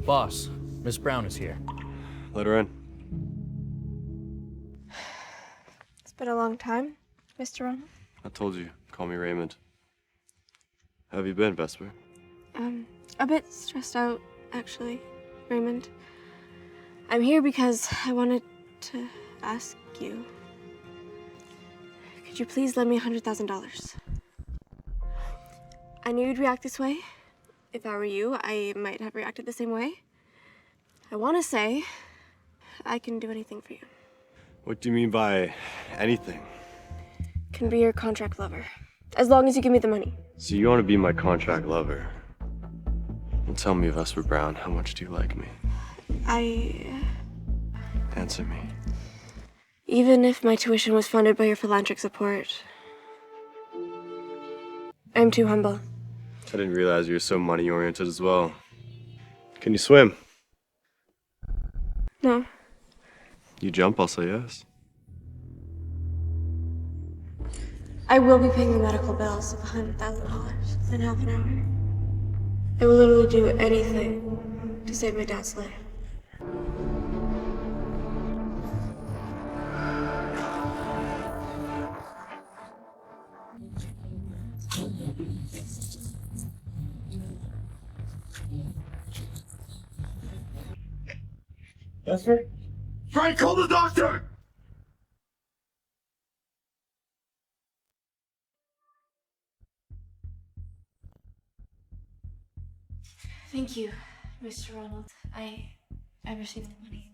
Boss, Miss Brown is here. Let her in. It's been a long time, Mr. Ronald. I told you, call me Raymond. How have you been, Vesper? A bit stressed out, actually, Raymond. I'm here because I wanted to ask you. Could you please lend me $100,000? I knew you'd react this way. If I were you, I might have reacted the same way. I want to say I can do anything for you. What do you mean by anything? Can be your contract lover, as long as you give me the money. So you want to be my contract lover? Well, tell me, Vesper Brown, how much do you like me? Answer me. Even if my tuition was funded by your philanthropic support, I'm too humble. I didn't realize you were so money-oriented as well. Can you swim? No. You jump, I'll say yes. I will be paying the medical bills of $100,000 in half an hour. I will literally do anything to save my dad's life. Vesper? Frank, call the doctor! Thank you, Mr. Ronald. I received the money.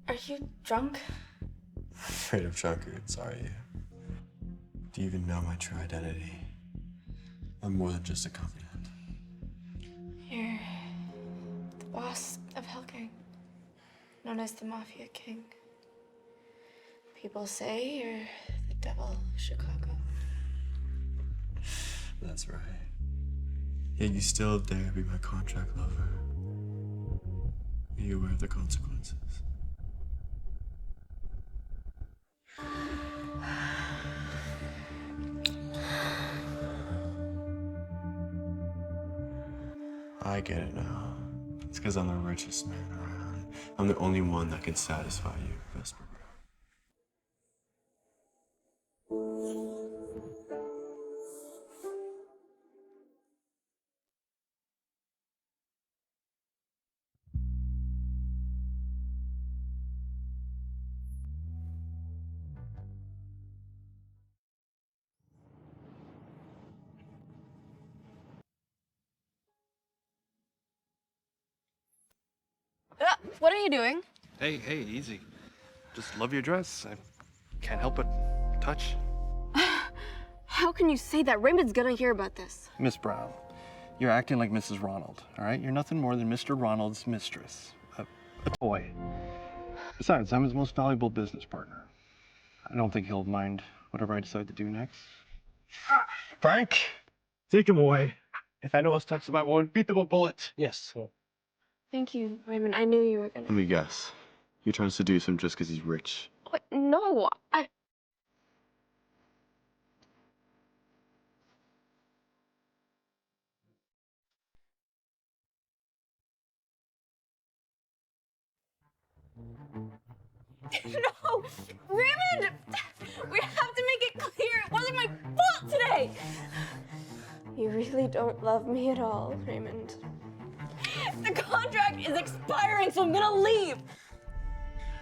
Are you drunk? Afraid of drunkards, are you? Do you even know my true identity? I'm more than just a confidant. You're the boss of Hell Gang, known as the Mafia King. People say you're the devil of Chicago. That's right. Yet you still dare be my contract lover. Are you aware of the consequences? I get it now. It's because I'm the richest man around. I'm the only one that can satisfy you, Vesper. What are you doing? Hey, easy. Just love your dress. I can't help but touch. How can you say that? Raymond's gonna hear about this. Miss Brown, you're acting like Mrs. Ronald, all right? You're nothing more than Mr. Ronald's mistress, a toy. Besides, I'm his most valuable business partner. I don't think he'll mind whatever I decide to do next. Frank, take him away. If anyone else touches my one, beat them with a bullet. Yes. Thank you, Raymond. I knew you were gonna. Let me guess. You're trying to seduce him just because he's rich. What? No, No! Raymond! We have to make it clear it wasn't my fault today! You really don't love me at all, Raymond. The contract is expiring, so I'm gonna leave!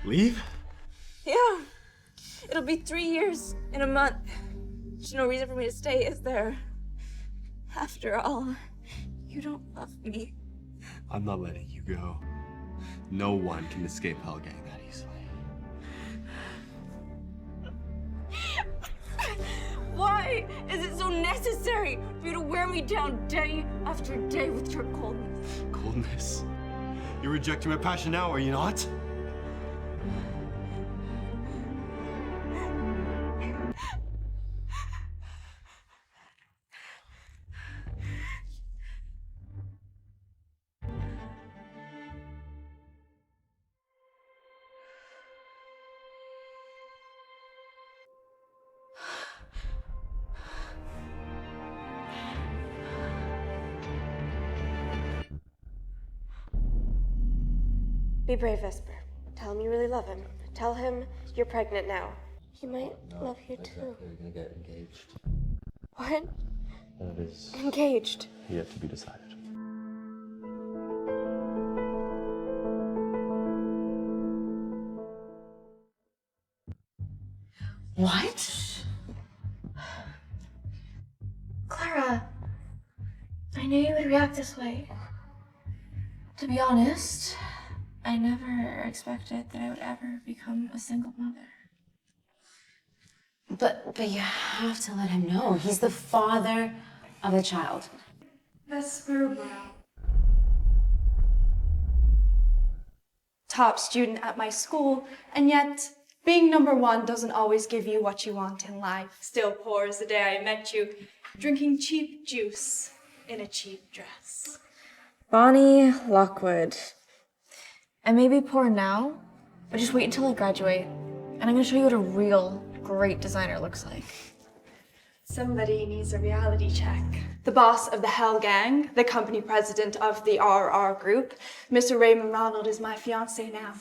Leave? Yeah. It'll be 3 years in a month. There's no reason for me to stay, is there? After all, you don't love me. I'm not letting you go. No one can escape Hell Gang that easily. Why is it so necessary for you to wear me down day after day with your coldness? Coldness? You're rejecting my passion now, are you not? Be brave, Vesper. Tell him you really love him. Tell him you're pregnant now. He might love you too. You're gonna get engaged. What? That is Engaged. yet to be decided. What? Clara, I knew you would react this way. To be honest, I never expected that I would ever become a single mother. But you have to let him know. He's the father of the child. Vesper. Top student at my school, and yet being number one doesn't always give you what you want in life. Still poor as the day I met you, drinking cheap juice in a cheap dress. Bonnie Lockwood. I may be poor now, but just wait until I graduate, and I'm gonna show you what a real great designer looks like. Somebody needs a reality check. The boss of the Hell Gang, the company president of the RR Group, Mr. Raymond Ronald is my fiancé now.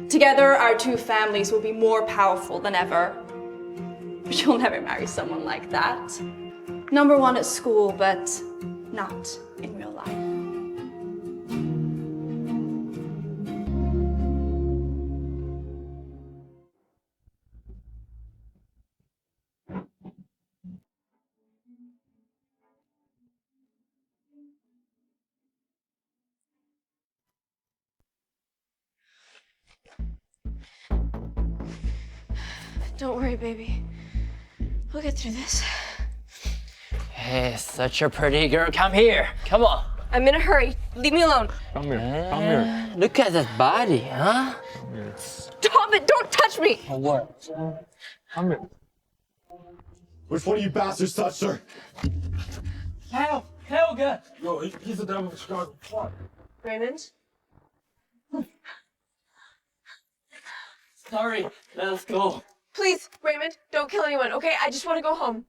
Together, our two families will be more powerful than ever. But you'll never marry someone like that. Number one at school, but not in real life. Don't worry, baby. We'll get through this. Hey, such a pretty girl. Come here. Come on. I'm in a hurry. Leave me alone. Come here. Come here. Look at that body, huh? Stop it! Don't touch me! What? Come here. Which one of you bastards touched her? Helga! No, he's the devil of Chicago. Raymond? Sorry, let's go. Please, Raymond, don't kill anyone, okay? I just want to go home.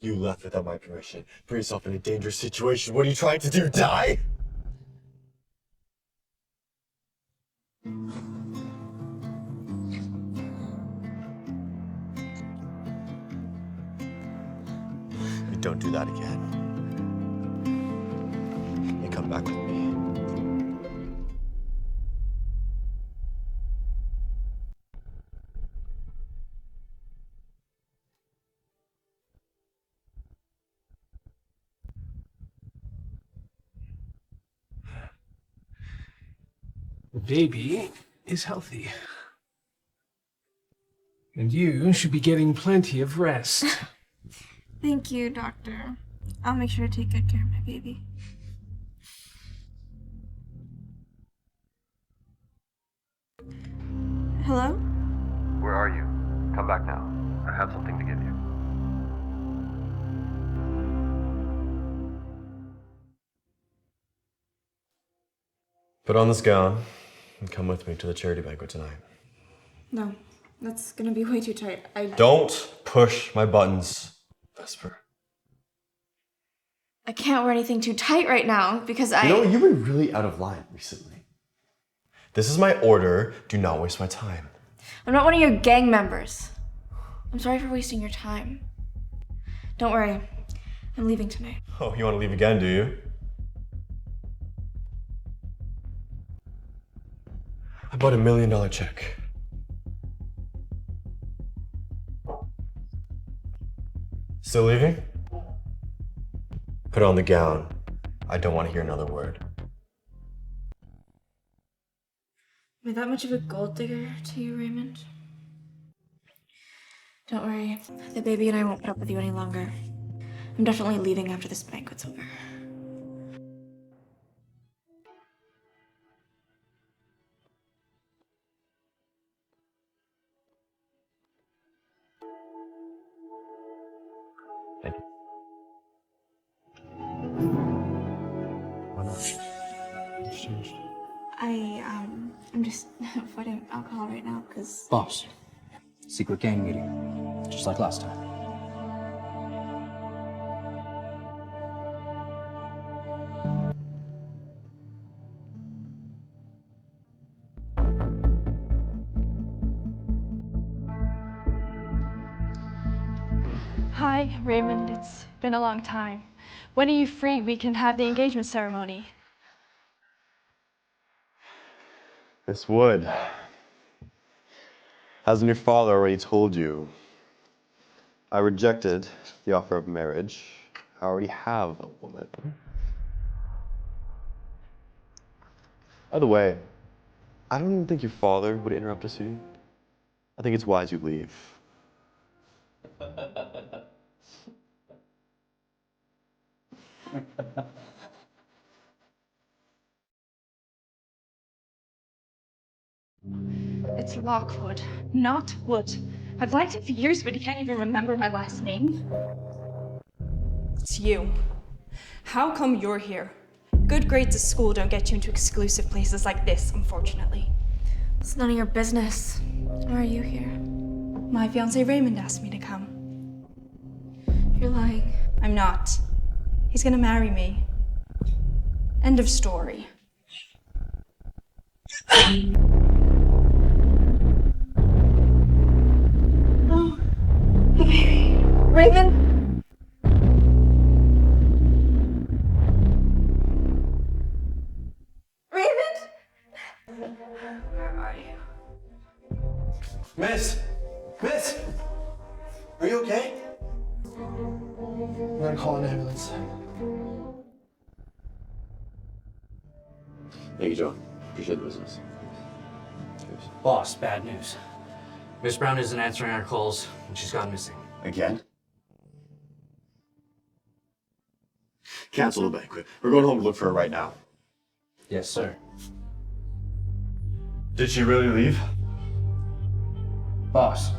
You left without my permission. Put yourself in a dangerous situation. What are you trying to do? Die? Don't do that again. And come back with me. The baby is healthy. And you should be getting plenty of rest. Thank you, Doctor. I'll make sure to take good care of my baby. Hello? Where are you? Come back now. I have something to give you. Put on this gown and come with me to the charity banquet tonight. No, that's gonna be way too tight. Don't push my buttons, Vesper. I can't wear anything too tight right now because You know, you've been really out of line recently. This is my order. Do not waste my time. I'm not one of your gang members. I'm sorry for wasting your time. Don't worry. I'm leaving tonight. Oh, you want to leave again, do you? I bought $1 million check. Still leaving? Put on the gown. I don't want to hear another word. Am I that much of a gold digger to you, Raymond? Don't worry. The baby and I won't put up with you any longer. I'm definitely leaving after this banquet's over. Thank you. Why not? What's changed? I'm just avoiding alcohol right now because... Boss, secret gang meeting, just like last time. Hi, Raymond. It's been a long time. When are you free? We can have the engagement ceremony. Miss Wood, hasn't your father already told you? I rejected the offer of marriage. I already have a woman. By the way, I don't even think your father would interrupt us here. I think it's wise you leave. It's Lockwood, not Wood. I've liked him for years, but he can't even remember my last name. It's you. How come you're here? Good grades at school don't get you into exclusive places like this, unfortunately. It's none of your business. Why are you here? My fiancé Raymond asked me to come. You're lying. I'm not. He's gonna marry me. End of story. Oh, the baby. Raymond? Raymond? Where are you? Miss! Miss! Are you okay? I'm gonna call an ambulance. Thank you, Joe. Appreciate the business. Cheers. Boss, bad news. Miss Brown isn't answering our calls, and she's gone missing. Again? Cancel the banquet. We're going home to look for her right now. Yes, sir. Did she really leave? Boss,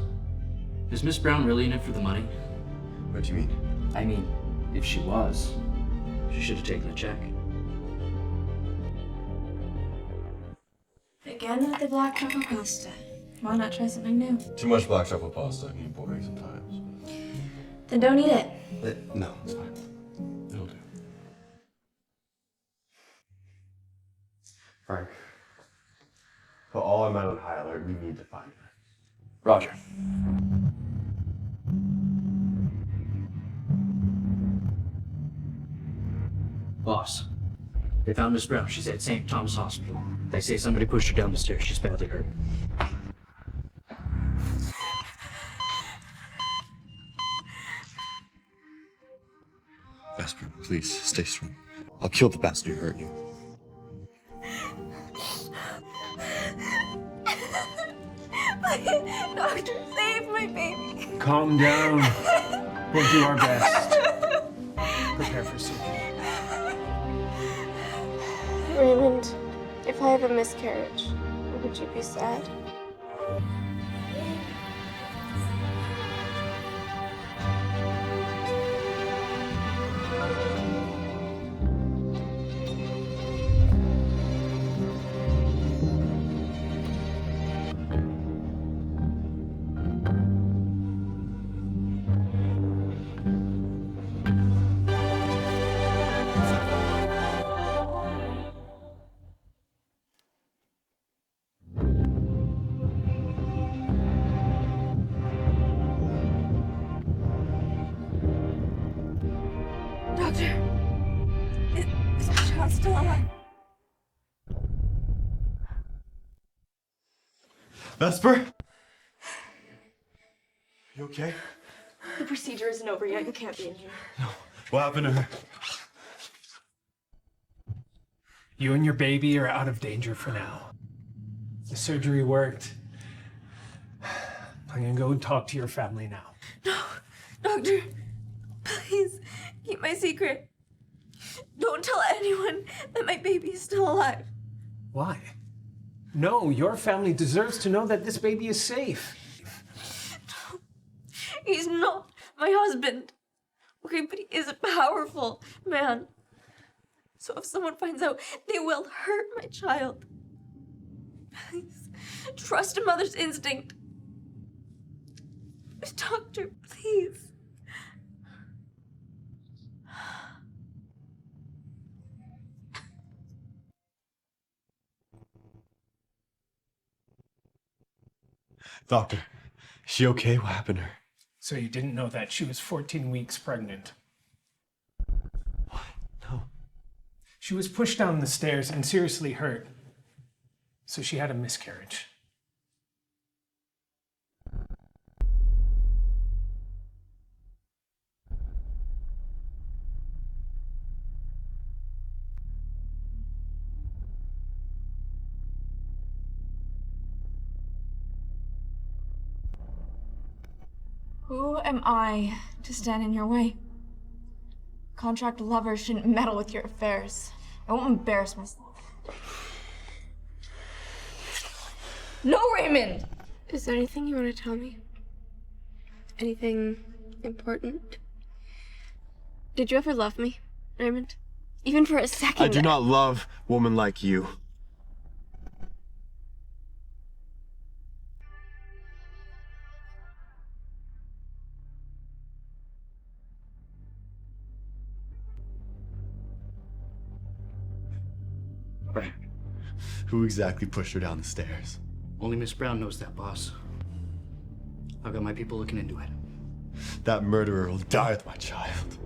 is Miss Brown really in it for the money? What do you mean? I mean, if she was, she should have taken the check. Again with the black truffle pasta. Why not try something new? Too much black truffle pasta can get boring sometimes. Then don't eat it. No, it's fine. It'll do. Frank, put all our men on high alert. We need to find her. Roger. Boss, they found Miss Brown. She's at St. Thomas Hospital. They say somebody pushed her down the stairs. She's badly hurt. Vesper, please, stay strong. I'll kill the bastard who hurt you. Please, doctor, save my baby. Calm down. We'll do our best. Prepare for surgery. Raymond, if I have a miscarriage, would you be sad? Doctor, is my child still alive? Vesper? You okay? The procedure isn't over yet. You can't be in here. No. What happened to her? You and your baby are out of danger for now. The surgery worked. I'm gonna go and talk to your family now. No, doctor, please keep my secret. Don't tell anyone that my baby is still alive. Why? No, your family deserves to know that this baby is safe. He's not my husband. Okay, but he is a powerful man. So if someone finds out, they will hurt my child. Please, trust a mother's instinct. Doctor, please. Doctor, is she okay? What happened to her? So you didn't know that she was 14 weeks pregnant? What? No. She was pushed down the stairs and seriously hurt. So she had a miscarriage. Who am I to stand in your way? Contract lovers shouldn't meddle with your affairs. I won't embarrass myself. No, Raymond! Is there anything you want to tell me? Anything important? Did you ever love me, Raymond? Even for a second? I do not love women like you. Right. Who exactly pushed her down the stairs? Only Miss Brown knows that, boss. I've got my people looking into it. That murderer will die with my child.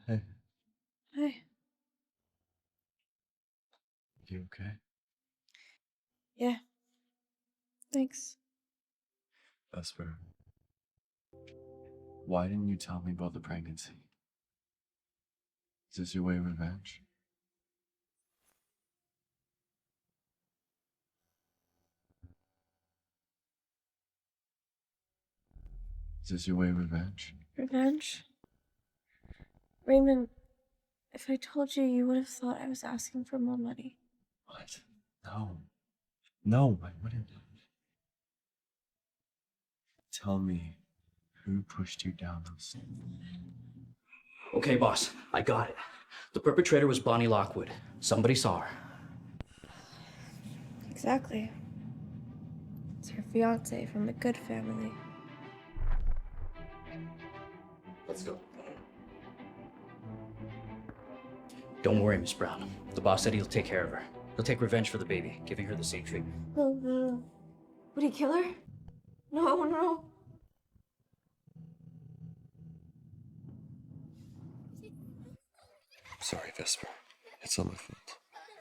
Hey, Hi. you okay? Yeah. Thanks. Vesper, why didn't you tell me about the pregnancy? Is this your way of revenge? Is this your way of revenge? Revenge? Raymond, if I told you, you would have thought I was asking for more money. What? No. No, I wouldn't. Tell me, who pushed you down those stairs? Okay, boss, I got it. The perpetrator was Bonnie Lockwood. Somebody saw her. Exactly. It's her fiance from the good family. Let's go. Don't worry, Miss Brown. The boss said he'll take care of her. He'll take revenge for the baby, giving her the same treatment. No. Would he kill her? No. Sorry, Vesper. It's not my fault.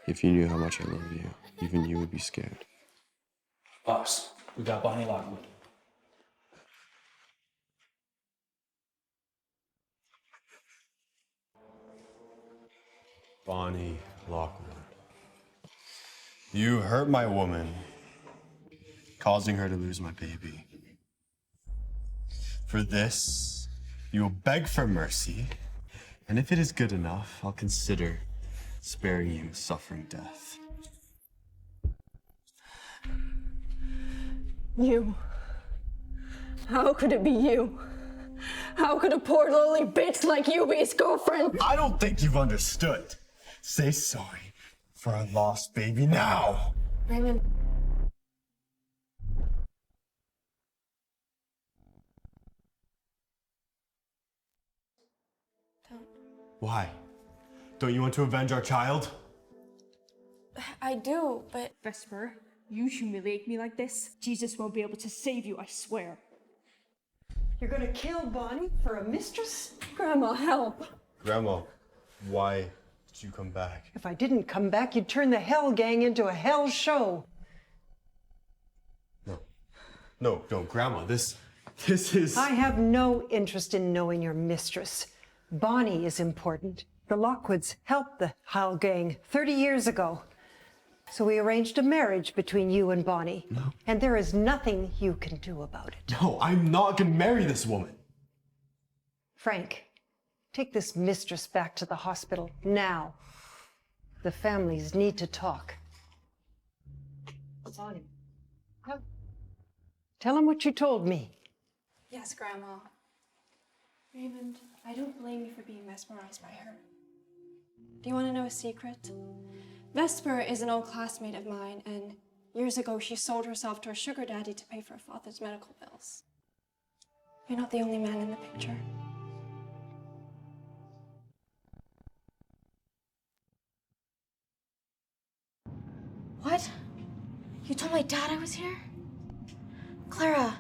If you knew how much I love you, even you would be scared. Boss, we got Bonnie Lockwood. Bonnie Lockwood. You hurt my woman, causing her to lose my baby. For this, you will beg for mercy, and if it is good enough, I'll consider sparing you suffering death. You. How could it be you? How could a poor lowly bitch like you be his girlfriend? I don't think you've understood. Say sorry for our lost baby now. Raymond. Why? Don't you want to avenge our child? I do, but Vesper, you humiliate me like this, Jesus won't be able to save you, I swear. You're gonna kill Bonnie for a mistress? Grandma, help. Grandma, why did you come back? If I didn't come back, you'd turn the Hell Gang into a hell show. No, Grandma, this is... I have no interest in knowing your mistress. Bonnie is important. The Lockwoods helped the Hell Gang 30 years ago. So we arranged a marriage between you and Bonnie. No. And there is nothing you can do about it. No, I'm not gonna marry this woman. Frank, take this mistress back to the hospital now. The families need to talk. Sonia, tell him what you told me. yes, Grandma. Raymond, I don't blame you for being mesmerized by her. Do you want to know a secret? Vesper is an old classmate of mine, and Years ago, she sold herself to a sugar daddy to pay for her father's medical bills. You're not the only man in the picture. What? You told my dad I was here? Clara,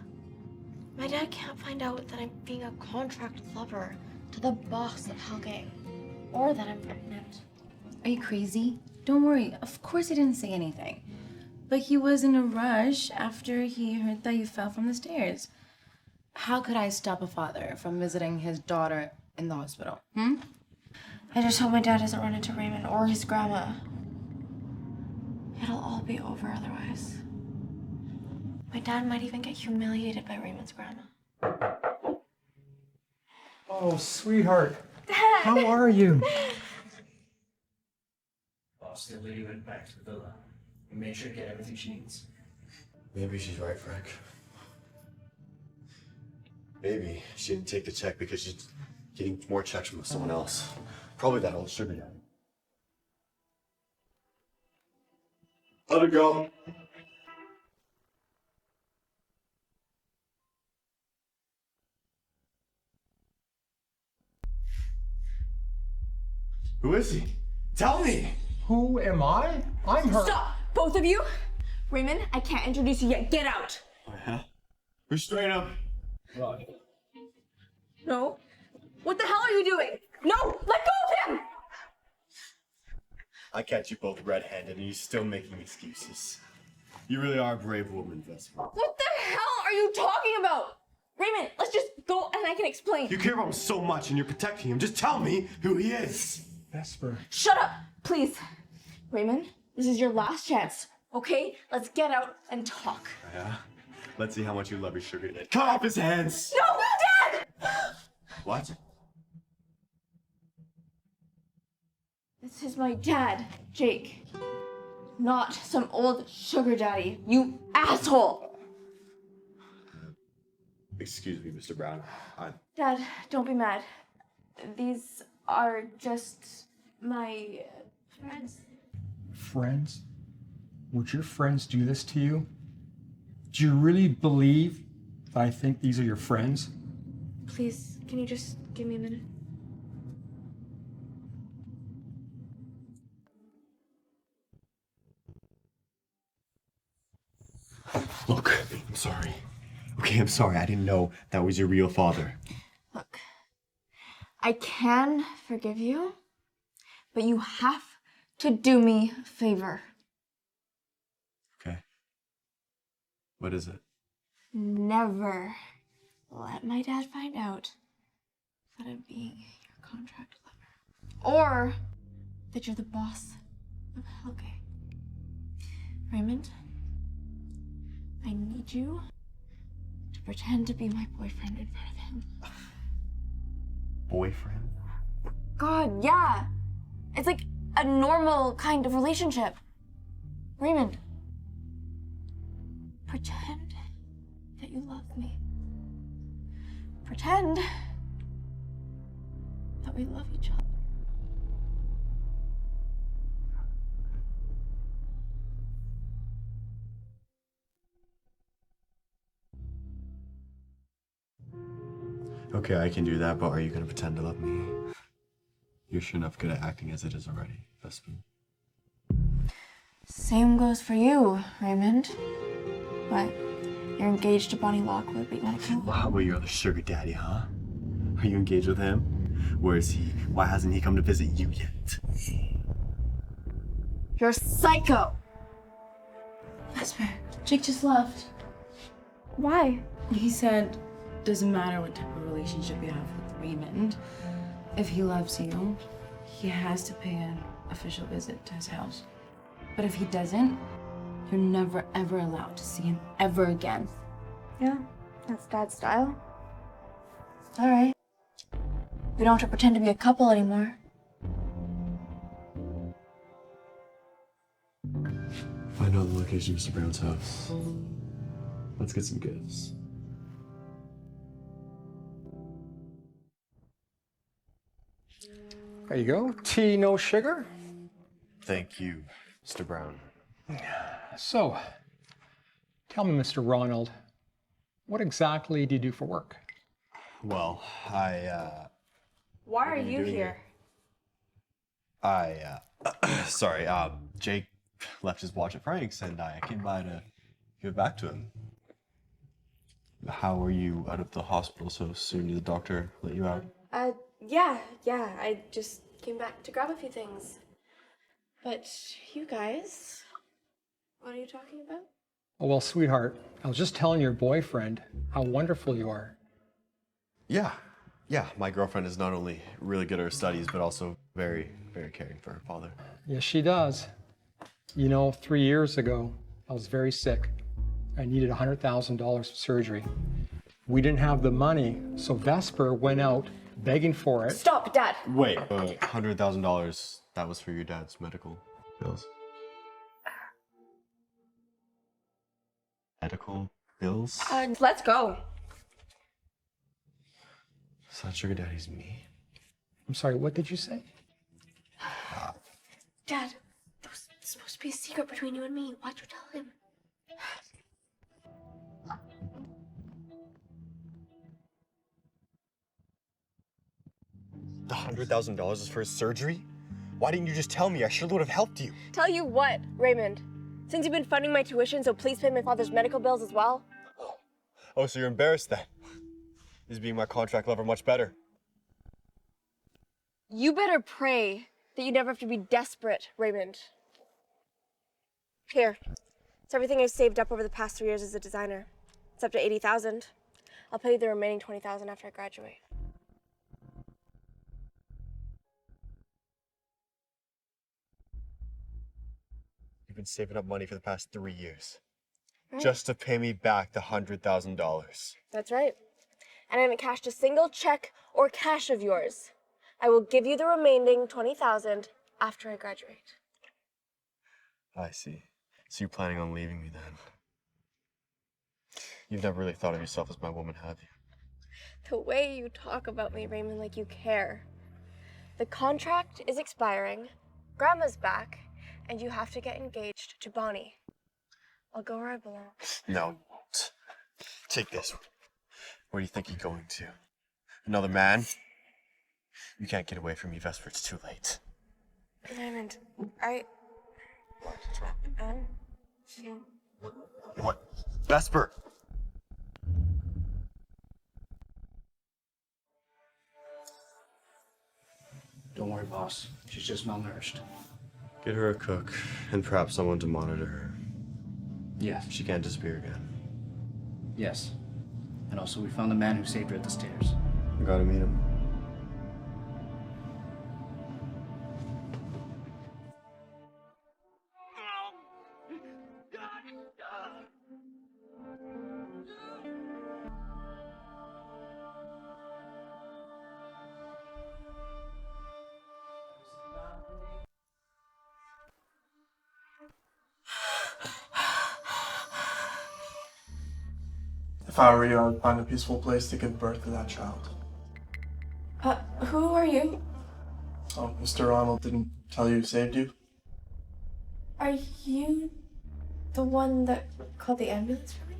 my dad can't find out that I'm being a contract lover to the boss of Hellgang, or that I'm pregnant. Are you crazy? Don't worry. Of course he didn't say anything. But he was in a rush after he heard that you fell from the stairs. How could I stop a father from visiting his daughter in the hospital? I just hope my dad doesn't run into Raymond or his grandma. It'll all be over otherwise. My dad might even get humiliated by Raymond's grandma. Oh, sweetheart. Dad! How are you? Boss, the lady went back to the villa. We made sure to get everything she needs. Maybe she's right, Frank. Maybe she didn't take the check because she's getting more checks from someone else. Probably that old sugar daddy. Let her go. Who is he? Tell me! Who am I? I'm her. Stop! Both of you! Raymond, I can't introduce you yet. Get out! Oh, yeah? Restrain him. No. What the hell are you doing? No! Let go of him! I catch you both red-handed and you're still making excuses. You really are a brave woman, Vesper. What the hell are you talking about? Raymond, let's just go and I can explain. You care about him so much and you're protecting him. Just tell me who he is. Vesper. Shut up, please. Raymond, this is your last chance, okay? Let's get out and talk. Yeah? Let's see how much you love your sugar daddy. Cut off his hands! No, Dad! What? This is my dad, Jake. Not some old sugar daddy, you asshole! Excuse me, Mr. Brown. Dad, don't be mad. These are just my friends. Friends? Would your friends do this to you? Do you really believe that I think these are your friends? Please, can you just give me a minute? Look, I'm sorry. Okay, I'm sorry. I didn't know that was your real father. Look, I can forgive you, but you have to do me a favor. Okay. What is it? Never let my dad find out that I'm being your contract lover. Or that you're the boss of Hellgang. Raymond, I need you to pretend to be my boyfriend in front of him. Boyfriend? God, yeah. It's like a normal kind of relationship. Raymond, pretend that you love me. Pretend that we love each other. Okay, I can do that, but are you gonna pretend to love me? You're sure enough good at acting as it is already, Vesper. Same goes for you, Raymond. What? You're engaged to Bonnie Lockwood, but you want to kill? How about your other sugar daddy, huh? Are you engaged with him? Where is he? Why hasn't he come to visit you yet? You're psycho! Vesper, Jake just left. Why? He said, doesn't matter what type of relationship you have with Raymond. If he loves you, he has to pay an official visit to his house. But if he doesn't, you're never ever allowed to see him ever again. Yeah, that's Dad's style. All right. We don't have to pretend to be a couple anymore. Find out the location of Mr. Brown's house. Let's get some gifts. There you go. Tea, no sugar. Thank you, Mr. Brown. So, Tell me, Mr. Ronald, what exactly do you do for work? Well, Why What are are you you doing here? sorry, Jake left his watch at Frank's and I came by to give it back to him. How were you out of the hospital so soon? Did the doctor let you out? Yeah. I just came back to grab a few things. But you guys, what are you talking about? Oh, well, sweetheart, I was just telling your boyfriend how wonderful you are. Yeah. My girlfriend is not only really good at her studies, but also very, very caring for her father. Yes, she does. You know, 3 years ago, I was very sick. I needed $100,000 for surgery. We didn't have the money, so Vesper went out begging for it. Stop, Dad. Wait, $100,000, that was for your dad's medical bills? Medical bills? Let's go. So that sugar daddy's me? I'm sorry, what did you say? Dad, that was supposed to be a secret between you and me. Why'd you tell him? The $100,000 is for his surgery? Why didn't you just tell me? I surely would have helped you. Tell you what, Raymond. Since you've been funding my tuition, so please pay my father's medical bills as well. Oh, so you're embarrassed then? Is being my contract lover much better? You better pray that you never have to be desperate, Raymond. Here. It's everything I've saved up over the past 3 years as a designer. It's up to $80,000. I'll pay you the remaining $20,000 after I graduate. You've been saving up money for the past 3 years. Right. Just to pay me back the $100,000. That's right. And I haven't cashed a single check or cash of yours. I will give you the remaining $20,000 after I graduate. I see. So you're planning on leaving me then? You've never really thought of yourself as my woman, have you? The way you talk about me, Raymond, like you care. The contract is expiring, Grandma's back, and you have to get engaged to Bonnie. I'll go where I belong. No, you won't. Take this. Where do you think you're going to? Another man? You can't get away from me, Vesper. It's too late. Raymond, What? Vesper! Don't worry, boss. She's just malnourished. Get her a cook, and perhaps someone to monitor her. Yes. She can't disappear again. Yes. And also, we found the man who saved her at the stairs. I gotta meet him. If I were you, I would find a peaceful place to give birth to that child. Who are you? Oh, Mr. Ronald didn't tell you he saved you? Are you the one that called the ambulance for me?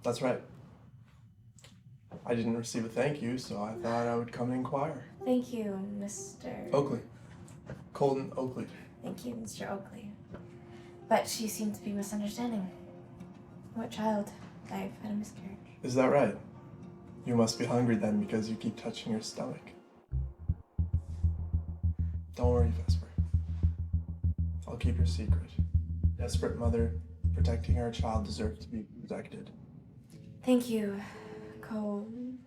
That's right. I didn't receive a thank you, so I thought I would come and inquire. Thank you, Mr. Oakley. Colton Oakley. Thank you, Mr. Oakley. But you seem to be misunderstanding. What child? I've had a miscarriage. Is that right? You must be hungry then because you keep touching your stomach. Don't worry, Vesper. I'll keep your secret. Desperate mother protecting her child deserves to be protected. Thank you, Colton.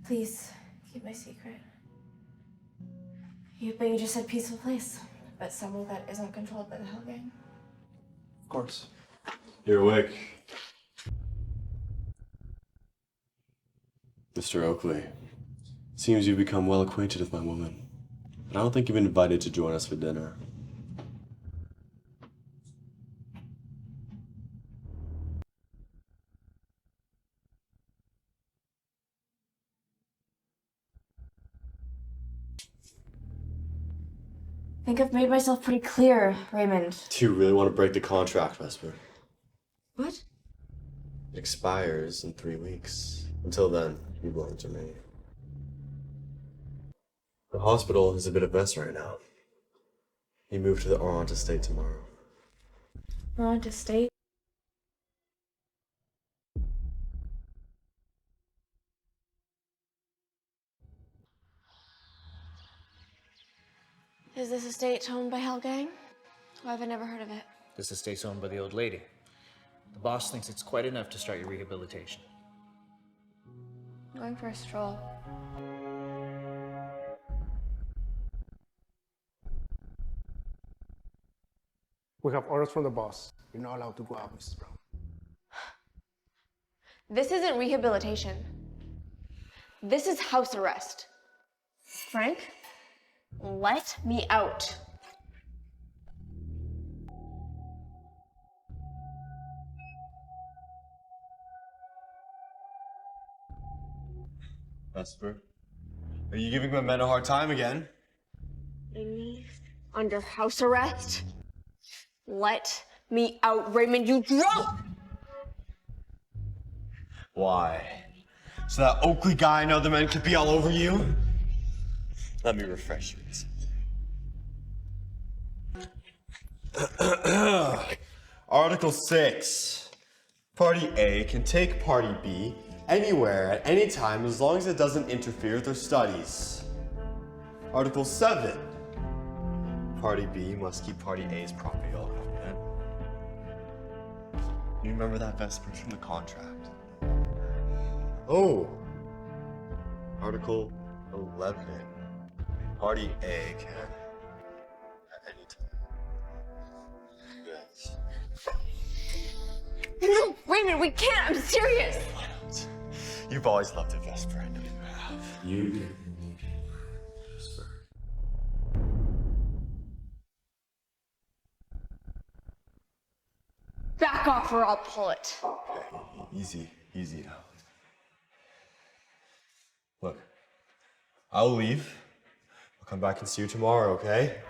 Please keep my secret. But you just said peaceful place, but somewhere that isn't controlled by the Hell Gang. Of course. You're awake. Mr. Oakley, seems you've become well acquainted with my woman. But I don't think you've been invited to join us for dinner. I think I've made myself pretty clear, Raymond. Do you really want to break the contract, Vesper? What? It expires in 3 weeks. Until then, you belong to me. The hospital is a bit of a mess right now. You move to the Orange estate tomorrow. Orange estate? Is this estate owned by Hell Gang? Why have I never heard of it? This estate's owned by the old lady. The boss thinks it's quite enough to start your rehabilitation. I'm going for a stroll. We have orders from the boss. You're not allowed to go out, Mrs. Brown. This isn't rehabilitation. This is house arrest. Frank, let me out. Vesper, are you giving my men a hard time again? Amy, under house arrest? Let me out, Raymond, you drunk! Why? So that Oakley guy and other men could be all over you? Let me refresh you with something. Article 6. Party A can take Party B anywhere at any time as long as it doesn't interfere with their studies. Article 7. Party B must keep Party A's property all confident. You remember that, Vesper, from the contract? Oh. Article 11. Party A can at any time. Yes. No, Raymond, we can't, I'm serious! Why not? You've always loved it, Vesper, I know you have. You can. Vesper. Back off or I'll pull it. Okay, easy now. Look, I'll leave. I'll come back and see you tomorrow, okay?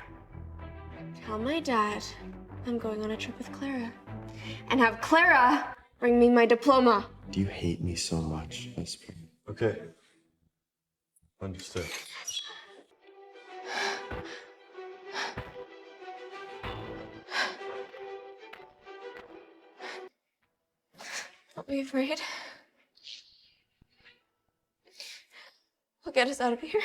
Tell my dad I'm going on a trip with Clara. And have Clara bring me my diploma. Do you hate me so much, Vesper? Okay. Understood. Don't be afraid. I'll get us out of here.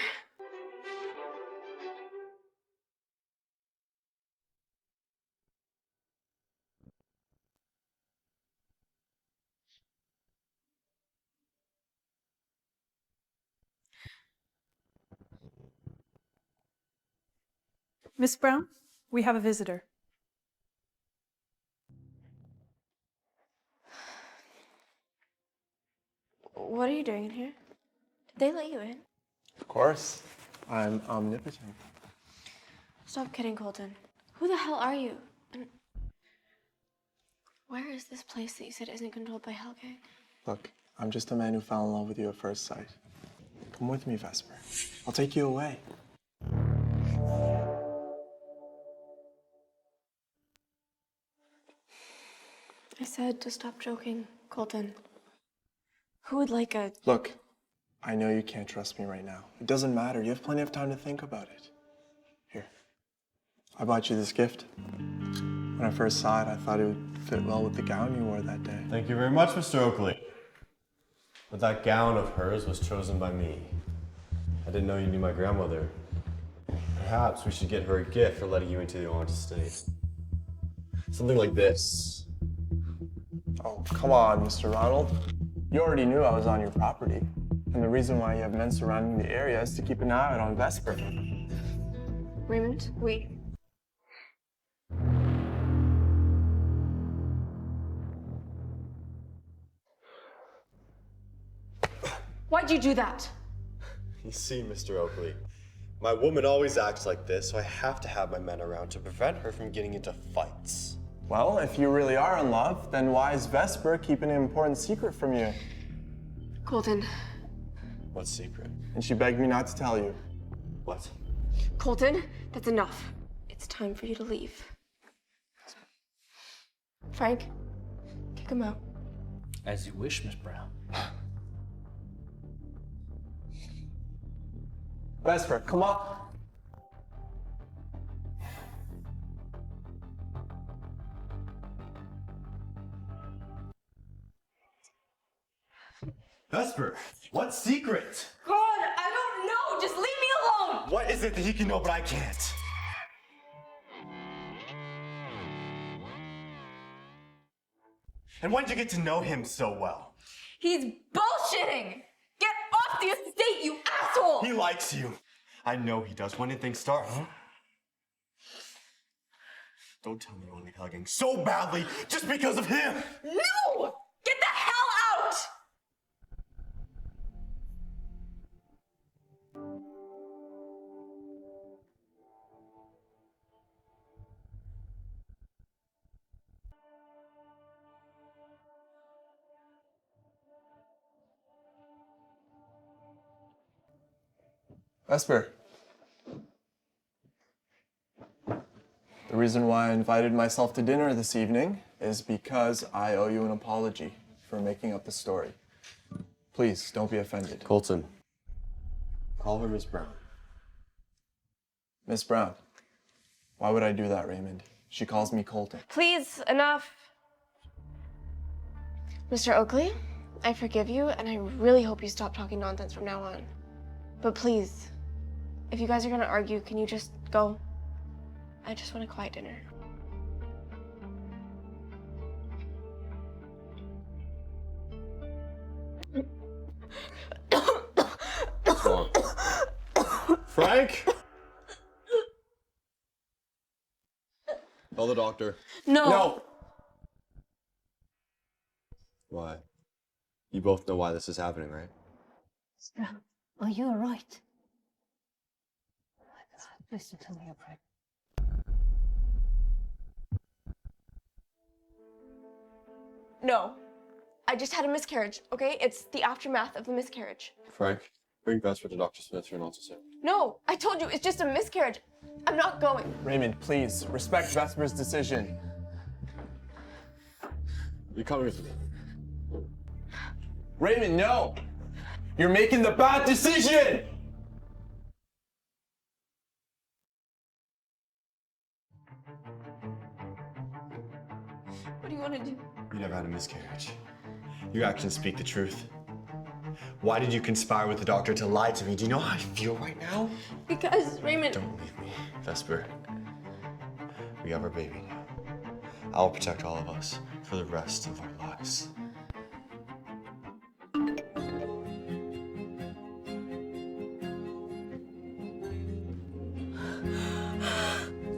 Miss Brown, we have a visitor. What are you doing in here? Did they let you in? Of course. I'm omnipotent. Stop kidding, Colton. Who the hell are you? And where is this place that you said isn't controlled by Hell Gang? Look, I'm just a man who fell in love with you at first sight. Come with me, Vesper. I'll take you away. I said to stop joking, Colton. Who would like a... Look, I know you can't trust me right now. It doesn't matter. You have plenty of time to think about it. Here, I bought you this gift. When I first saw it, I thought it would fit well with the gown you wore that day. Thank you very much, Mr. Oakley. But that gown of hers was chosen by me. I didn't know you knew my grandmother. Perhaps we should get her a gift for letting you into the Orange estate. Something like this. Oh, come on, Mr. Ronald. You already knew I was on your property. And the reason why you have men surrounding the area is to keep an eye out on Vesper. Raymond, wait. Why'd you do that? You see, Mr. Oakley, my woman always acts like this, so I have to have my men around to prevent her from getting into fights. Well, if you really are in love, then why is Vesper keeping an important secret from you? Colton. What secret? And she begged me not to tell you. What? Colton, that's enough. It's time for you to leave. Frank, kick him out. As you wish, Miss Brown. Vesper, come on. Vesper, what secret? God, I don't know! Just leave me alone! What is it that he can know but I can't? And when did you get to know him so well? He's bullshitting! Get off the estate, you asshole! He likes you. I know he does. When did things start, huh? Don't tell me you want to leave Hell Gang so badly just because of him! No! Get the hell out! Vesper. The reason why I invited myself to dinner this evening is because I owe you an apology for making up the story. Please, don't be offended. Colton, call her Miss Brown. Miss Brown. Why would I do that, Raymond? She calls me Colton. Please, enough. Mr. Oakley, I forgive you, and I really hope you stop talking nonsense from now on. But please, if you guys are gonna argue, can you just go? I just want a quiet dinner. What's wrong? Frank? Call the doctor. No. No. Why? You both know why this is happening, right? Are you all right? Listen to me, Frank. No. I just had a miscarriage, okay? It's the aftermath of the miscarriage. Frank, bring Vesper to Dr. Smith here and also soon. No, I told you, it's just a miscarriage. I'm not going. Raymond, please, respect Vesper's decision. You're coming with me. Raymond, no! You're making the bad decision! What do you want to do? You never had a miscarriage. Your actions speak the truth. Why did you conspire with the doctor to lie to me? Do you know how I feel right now? Because, Raymond... Don't leave me, Vesper. We have our baby now. I'll protect all of us for the rest of our lives.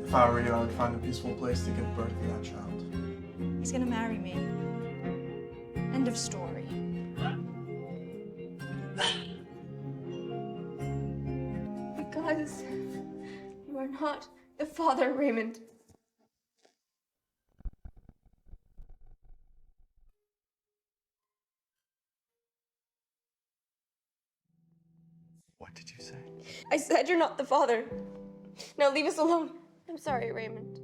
If I were you, I would find a peaceful place to give birth to that child. He's gonna marry me. End of story. Because you are not the father, Raymond. What did you say? I said you're not the father. Now leave us alone. I'm sorry, Raymond.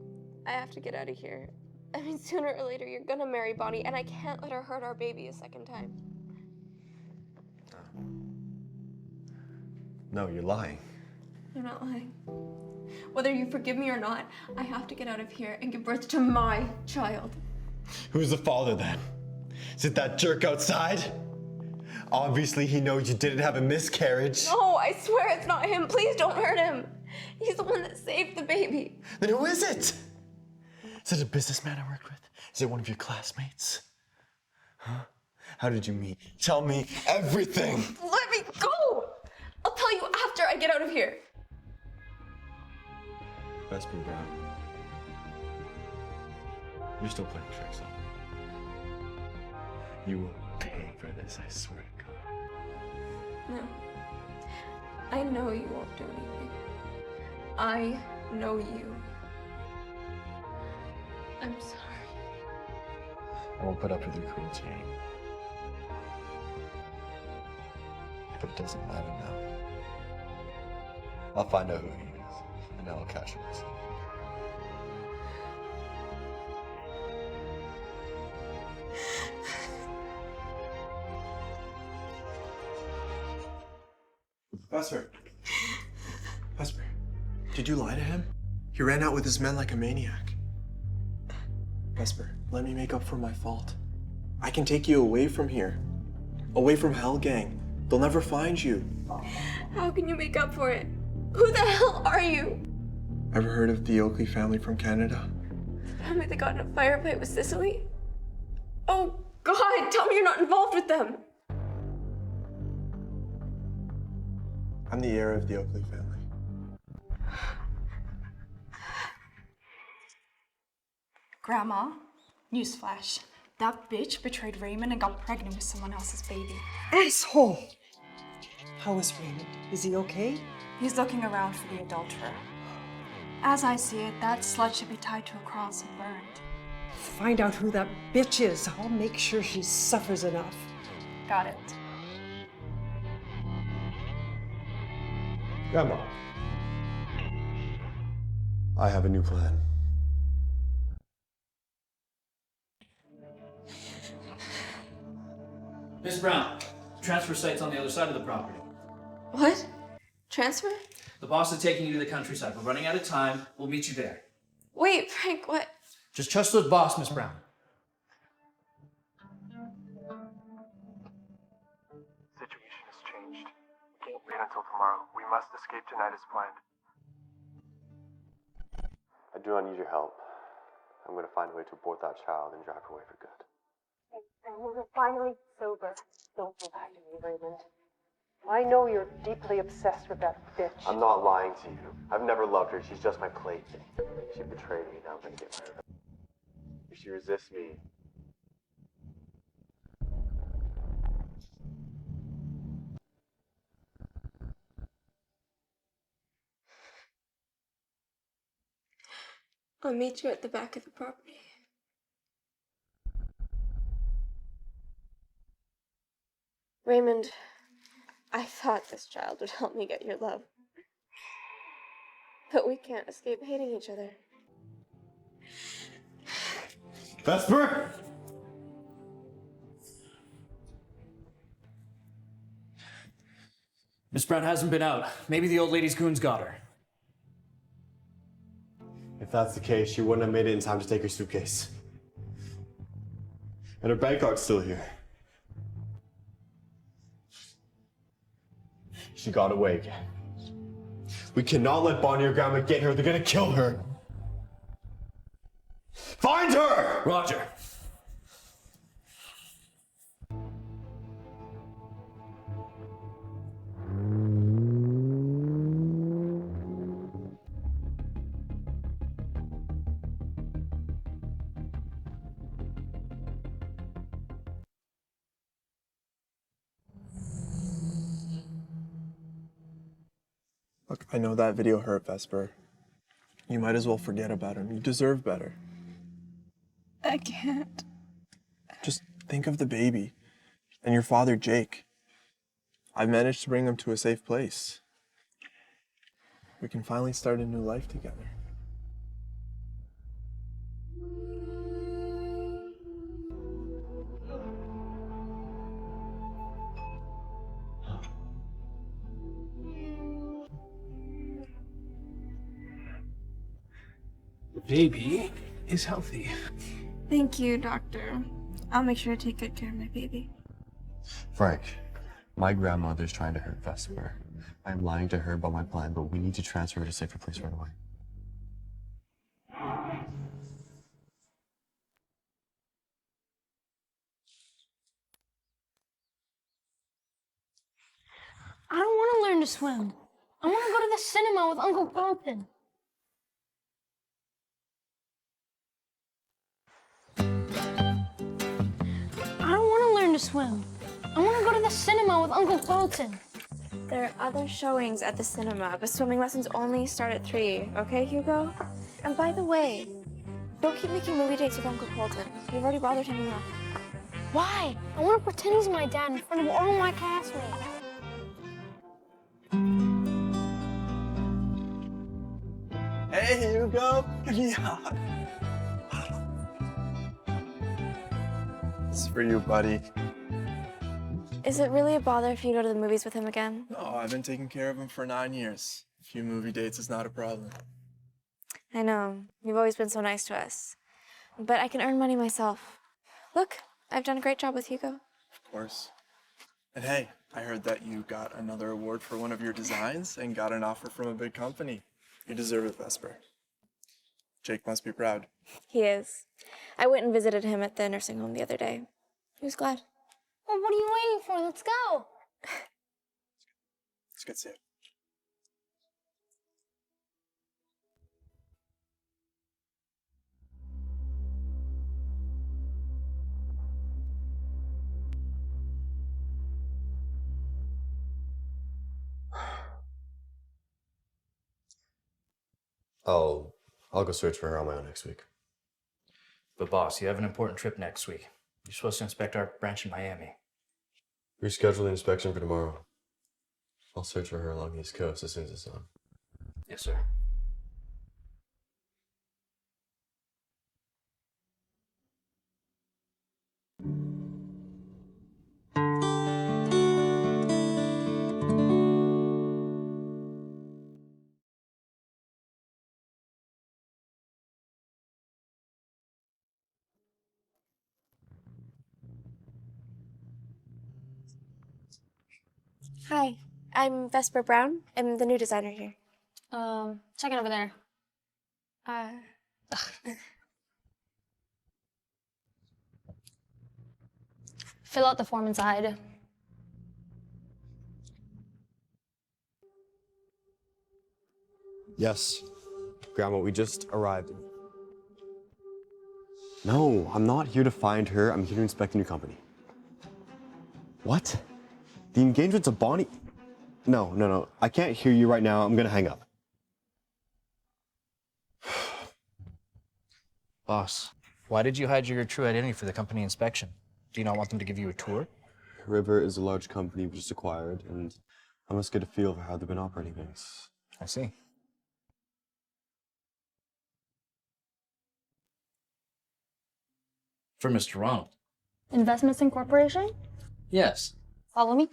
I have to get out of here. I mean, sooner or later, you're gonna marry Bonnie, and I can't let her hurt our baby a second time. No, you're lying. I'm not lying. Whether you forgive me or not, I have to get out of here and give birth to my child. Who's the father then? Is it that jerk outside? Obviously, he knows you didn't have a miscarriage. No, I swear it's not him. Please don't hurt him. He's the one that saved the baby. Then who is it? Is it a businessman I work with? Is it one of your classmates? Huh? How did you meet? Tell me everything. Let me go! I'll tell you after I get out of here. Vesper Brown. You're still playing tricks on me. You will pay for this, I swear to God. No. I know you won't do anything. I know you. I'm sorry. I won't put up with your cruelty. But it doesn't matter now. I'll find out who he is, and then I'll catch him. Vesper. Vesper, did you lie to him? He ran out with his men like a maniac. Vesper, let me make up for my fault. I can take you away from here. Away from Hell Gang. They'll never find you. How can you make up for it? Who the hell are you? Ever heard of the Oakley family from Canada? The family that got in a firefight with Sicily? Oh God, tell me you're not involved with them. I'm the heir of the Oakley family. Grandma, newsflash. That bitch betrayed Raymond and got pregnant with someone else's baby. Asshole! How is Raymond? Is he okay? He's looking around for the adulterer. As I see it, that slut should be tied to a cross and burned. Find out who that bitch is. I'll make sure she suffers enough. Got it. Grandma, I have a new plan. Miss Brown, transfer site's on the other side of the property. What? Transfer? The boss is taking you to the countryside. We're running out of time. We'll meet you there. Wait, Frank, what? Just trust the boss, Miss Brown. Situation has changed. We can't wait until tomorrow. We must escape tonight as planned. I do not need your help. I'm going to find a way to abort that child and drive her away for good. And when we're finally sober, don't go back to me, Raymond. I know you're deeply obsessed with that bitch. I'm not lying to you. I've never loved her. She's just my plaything. She betrayed me. Now I'm going to get my revenge. If she resists me, I'll meet you at the back of the property. Raymond, I thought this child would help me get your love. But we can't escape hating each other. Vesper! Miss Brown hasn't been out. Maybe the old lady's goons got her. If that's the case, she wouldn't have made it in time to take her suitcase. And her bank card's still here. She got away again. We cannot let Bonnie or Grandma get her. They're gonna kill her. Find her! Roger. Look, I know that video hurt, Vesper. You might as well forget about him. You deserve better. I can't. Just think of the baby and your father, Jake. I've managed to bring them to a safe place. We can finally start a new life together. The baby is healthy. Thank you, Doctor. I'll make sure to take good care of my baby. Frank, my grandmother's trying to hurt Vesper. I'm lying to her about my plan, but we need to transfer her to a safer place right away. I don't want to learn to swim. I want to go to the cinema with Uncle Carlton. I don't want to learn to swim. I want to go to the cinema with Uncle Carlton. There are other showings at the cinema, but swimming lessons only start at 3, okay, Hugo? And by the way, don't keep making movie dates with Uncle Colton. You've already bothered him enough. Why? I want to pretend he's my dad in front of all my classmates. Hey, Hugo! Yeah. This is for you, buddy. Is it really a bother if you go to the movies with him again? No, I've been taking care of him for 9 years. A few movie dates is not a problem. I know. You've always been so nice to us. But I can earn money myself. Look, I've done a great job with Hugo. Of course. And hey, I heard that you got another award for one of your designs and got an offer from a big company. You deserve it, Vesper. Jake must be proud. He is. I went and visited him at the nursing home the other day. He was glad. Well, what are you waiting for? Let's go. Let's get it. I'll go search for her on my own next week. But boss, you have an important trip next week. You're supposed to inspect our branch in Miami. Reschedule the inspection for tomorrow. I'll search for her along the East Coast as soon as it's on. Yes, sir. Hi, I'm Vesper Brown. I'm the new designer here. Check it over there. Fill out the form inside. Yes. Grandma, we just arrived. No, I'm not here to find her. I'm here to inspect the new company. What? The engagement's a Bonnie? No. I can't hear you right now. I'm gonna hang up. Boss, why did you hide your true identity for the company inspection? Do you not want them to give you a tour? River is a large company we just acquired, and I must get a feel for how they've been operating things. I see. For Mr. Ronald. Investments Incorporation? Yes. Follow me.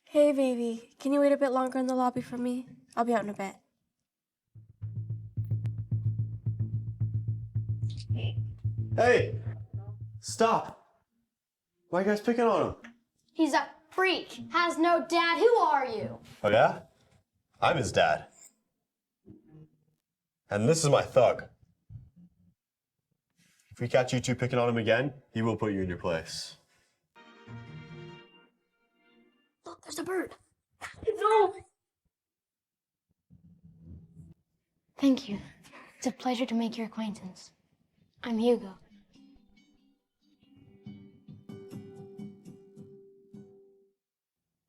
Hey, baby. Can you wait a bit longer in the lobby for me? I'll be out in a bit. Hey! Stop! Why are you guys picking on him? He's a freak. Has no dad. Who are you? Oh yeah? I'm his dad. And this is my thug. If we catch you two picking on him again, he will put you in your place. Look, there's a bird. No! Thank you. It's a pleasure to make your acquaintance. I'm Hugo.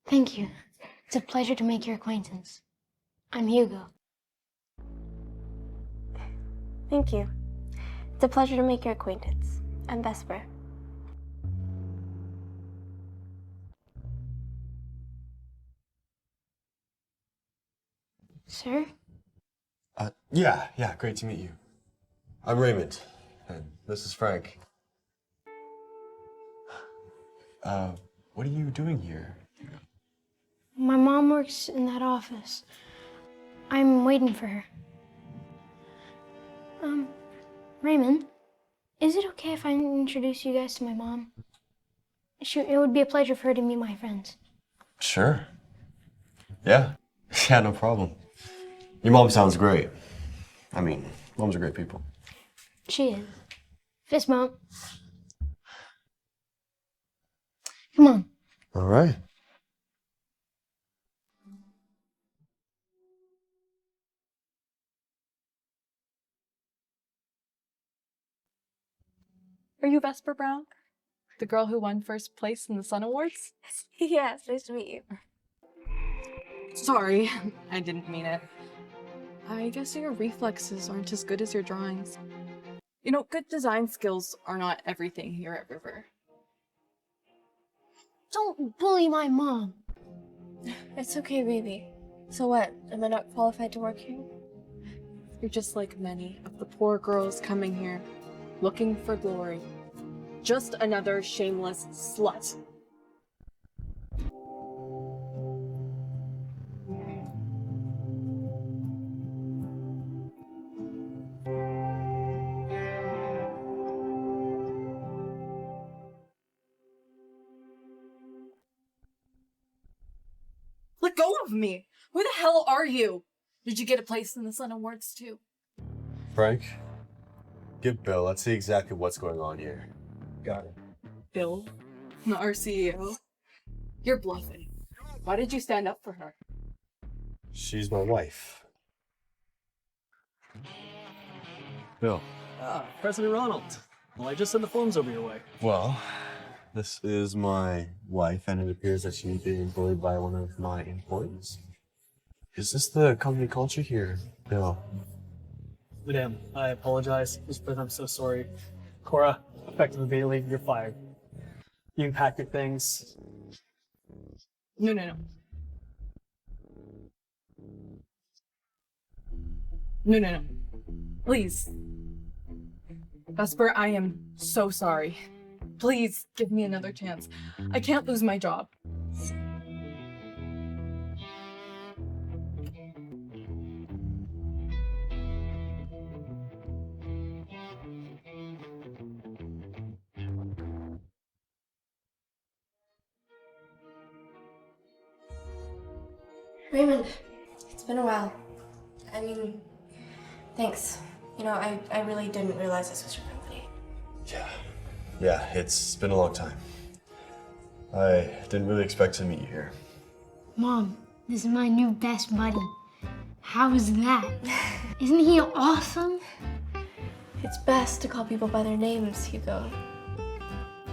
Thank you. It's a pleasure to make your acquaintance. I'm Hugo. Thank you. It's a pleasure to make your acquaintance. I'm Vesper. Sir? Yeah, great to meet you. I'm Raymond, and this is Frank. What are you doing here? My mom works in that office. I'm waiting for her. Raymond, is it okay if I introduce you guys to my mom? It would be a pleasure for her to meet my friends. Sure. Yeah, no problem. Your mom sounds great. I mean, moms are great people. She is. Fist bump. Come on. All right. Are you Vesper Brown? The girl who won first place in the Sun Awards? Yes, nice to meet you. Sorry, I didn't mean it. I guess your reflexes aren't as good as your drawings. You know, good design skills are not everything here at River. Don't bully my mom. It's okay, baby. So what? Am I not qualified to work here? You're just like many of the poor girls coming here, looking for glory. Just another shameless slut. Let go of me! Who the hell are you? Did you get a place in the Sun Awards too? Frank, get Bill. Let's see exactly what's going on here. Got it. Bill? Our CEO? You're bluffing. Why did you stand up for her? She's my wife. Bill. Ah, President Ronald. Well, I just sent the forms over your way. Well, this is my wife, and it appears that she's being employed by one of my employees. Is this the company culture here, Bill? Madam, I apologize. I'm so sorry. Cora, effective immediately, you're fired. You can pack your things. No. No. Please. Vesper, I am so sorry. Please give me another chance. I can't lose my job. Raymond, it's been a while. I mean, thanks. You know, I really didn't realize this was your company. Yeah, it's been a long time. I didn't really expect to meet you here. Mom, this is my new best buddy. How is that? Isn't he awesome? It's best to call people by their names, Hugo.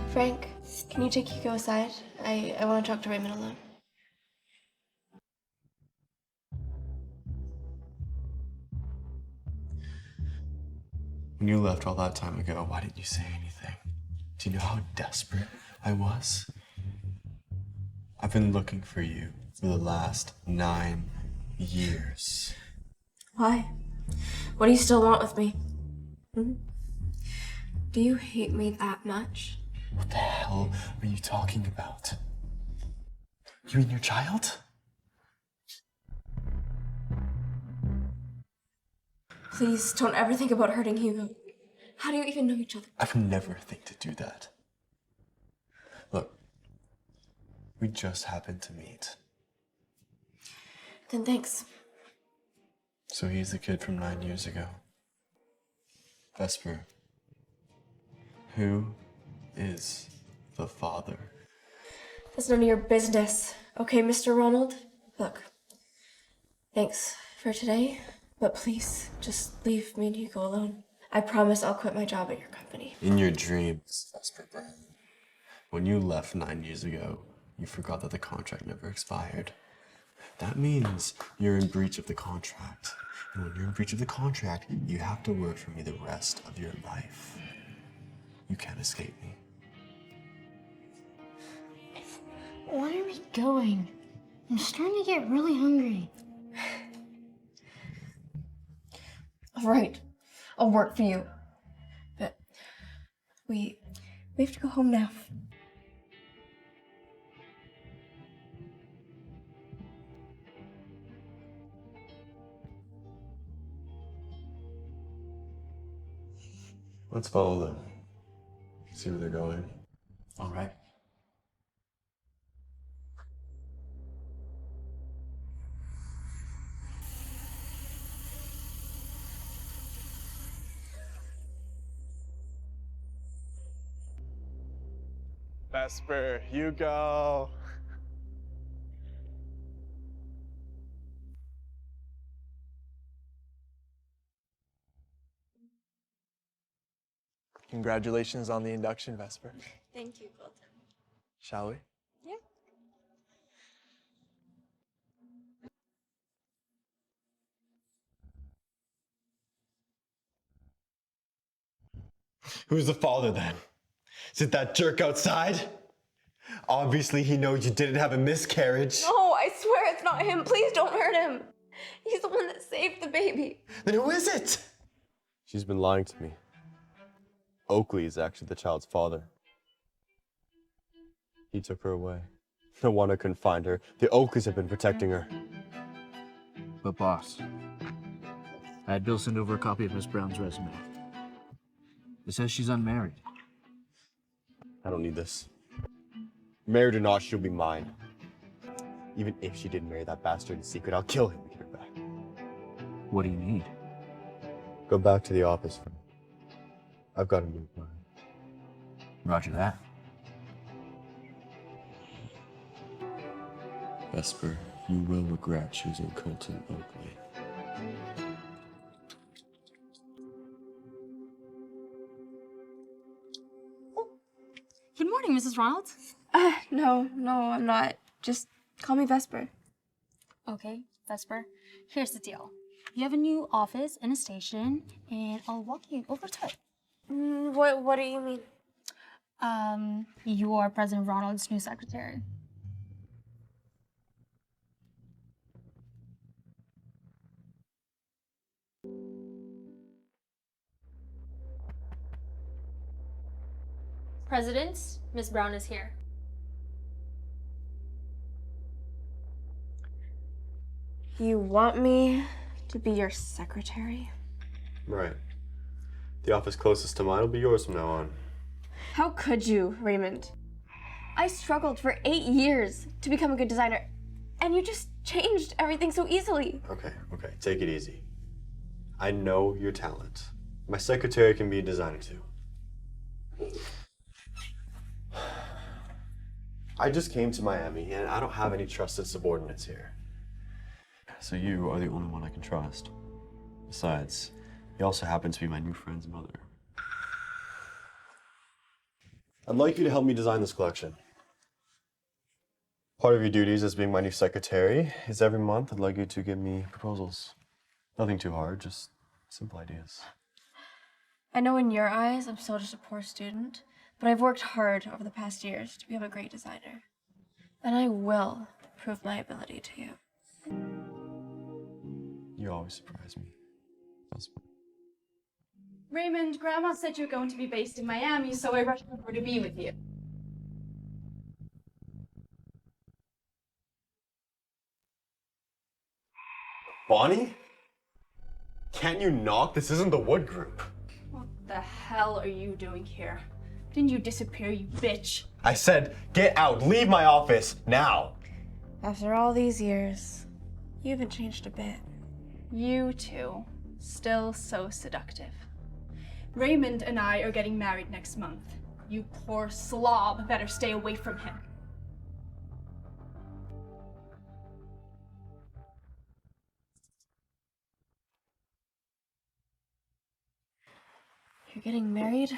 Frank, can you take Hugo aside? I want to talk to Raymond alone. When you left all that time ago, why didn't you say anything? Do you know how desperate I was? I've been looking for you for the last 9 years. Why? What do you still want with me? Hmm? Do you hate me that much? What the hell are you talking about? You and your child? Please don't ever think about hurting Hugo. How do you even know each other? I would never think to do that. Look, we just happened to meet. Then thanks. So he's the kid from 9 years ago. Vesper. Who is the father? That's none of your business. Okay, Mr. Ronald? Look, thanks for today, but please just leave me and Hugo alone. I promise I'll quit my job at your company. In your dreams, Vesper Brown. When you left 9 years ago, you forgot that the contract never expired. That means you're in breach of the contract. And when you're in breach of the contract, you have to work for me the rest of your life. You can't escape me. Where are we going? I'm starting to get really hungry. All right, I'll work for you. But we have to go home now. Let's follow them. See where they're going. All right. Vesper, Hugo. Congratulations on the induction, Vesper. Thank you, Colton. Shall we? Yeah. Who's the father then? Is it that jerk outside? Obviously he knows you didn't have a miscarriage. No, I swear it's not him. Please don't hurt him. He's the one that saved the baby. Then who is it? She's been lying to me. Oakley is actually the child's father. He took her away. No wonder I couldn't find her. The Oakleys have been protecting her. But boss, I had Bill send over a copy of Miss Brown's resume. It says she's unmarried. I don't need this. Married or not, she'll be mine. Even if she did marry that bastard in secret, I'll kill him to get her back. What do you need? Go back to the office for me. I've got a new plan. Roger that. Vesper, you will regret choosing Colton Oakley. Good morning, Mrs. Ronald. No, I'm not. Just call me Vesper. Okay, Vesper. Here's the deal. You have a new office and a station, and I'll walk you over to it. What do you mean? You are President Ronald's new secretary. President, Miss Brown is here. You want me to be your secretary? Right. The office closest to mine will be yours from now on. How could you, Raymond? I struggled for 8 years to become a good designer, and you just changed everything so easily. Okay, take it easy. I know your talent. My secretary can be a designer too. I just came to Miami, and I don't have any trusted subordinates here. So you are the only one I can trust. Besides, you also happen to be my new friend's mother. I'd like you to help me design this collection. Part of your duties as being my new secretary is every month I'd like you to give me proposals. Nothing too hard, just simple ideas. I know in your eyes I'm still just a poor student, but I've worked hard over the past years to become a great designer. And I will prove my ability to you. You always surprise me. Raymond, Grandma said you're going to be based in Miami, so I rushed over to be with you. Bonnie? Can't you knock? This isn't the Wood Group. What the hell are you doing here? Didn't you disappear, you bitch? I said, get out, leave my office, now. After all these years, you haven't changed a bit. You two, still so seductive. Raymond and I are getting married next month. You poor slob better stay away from him. You're getting married?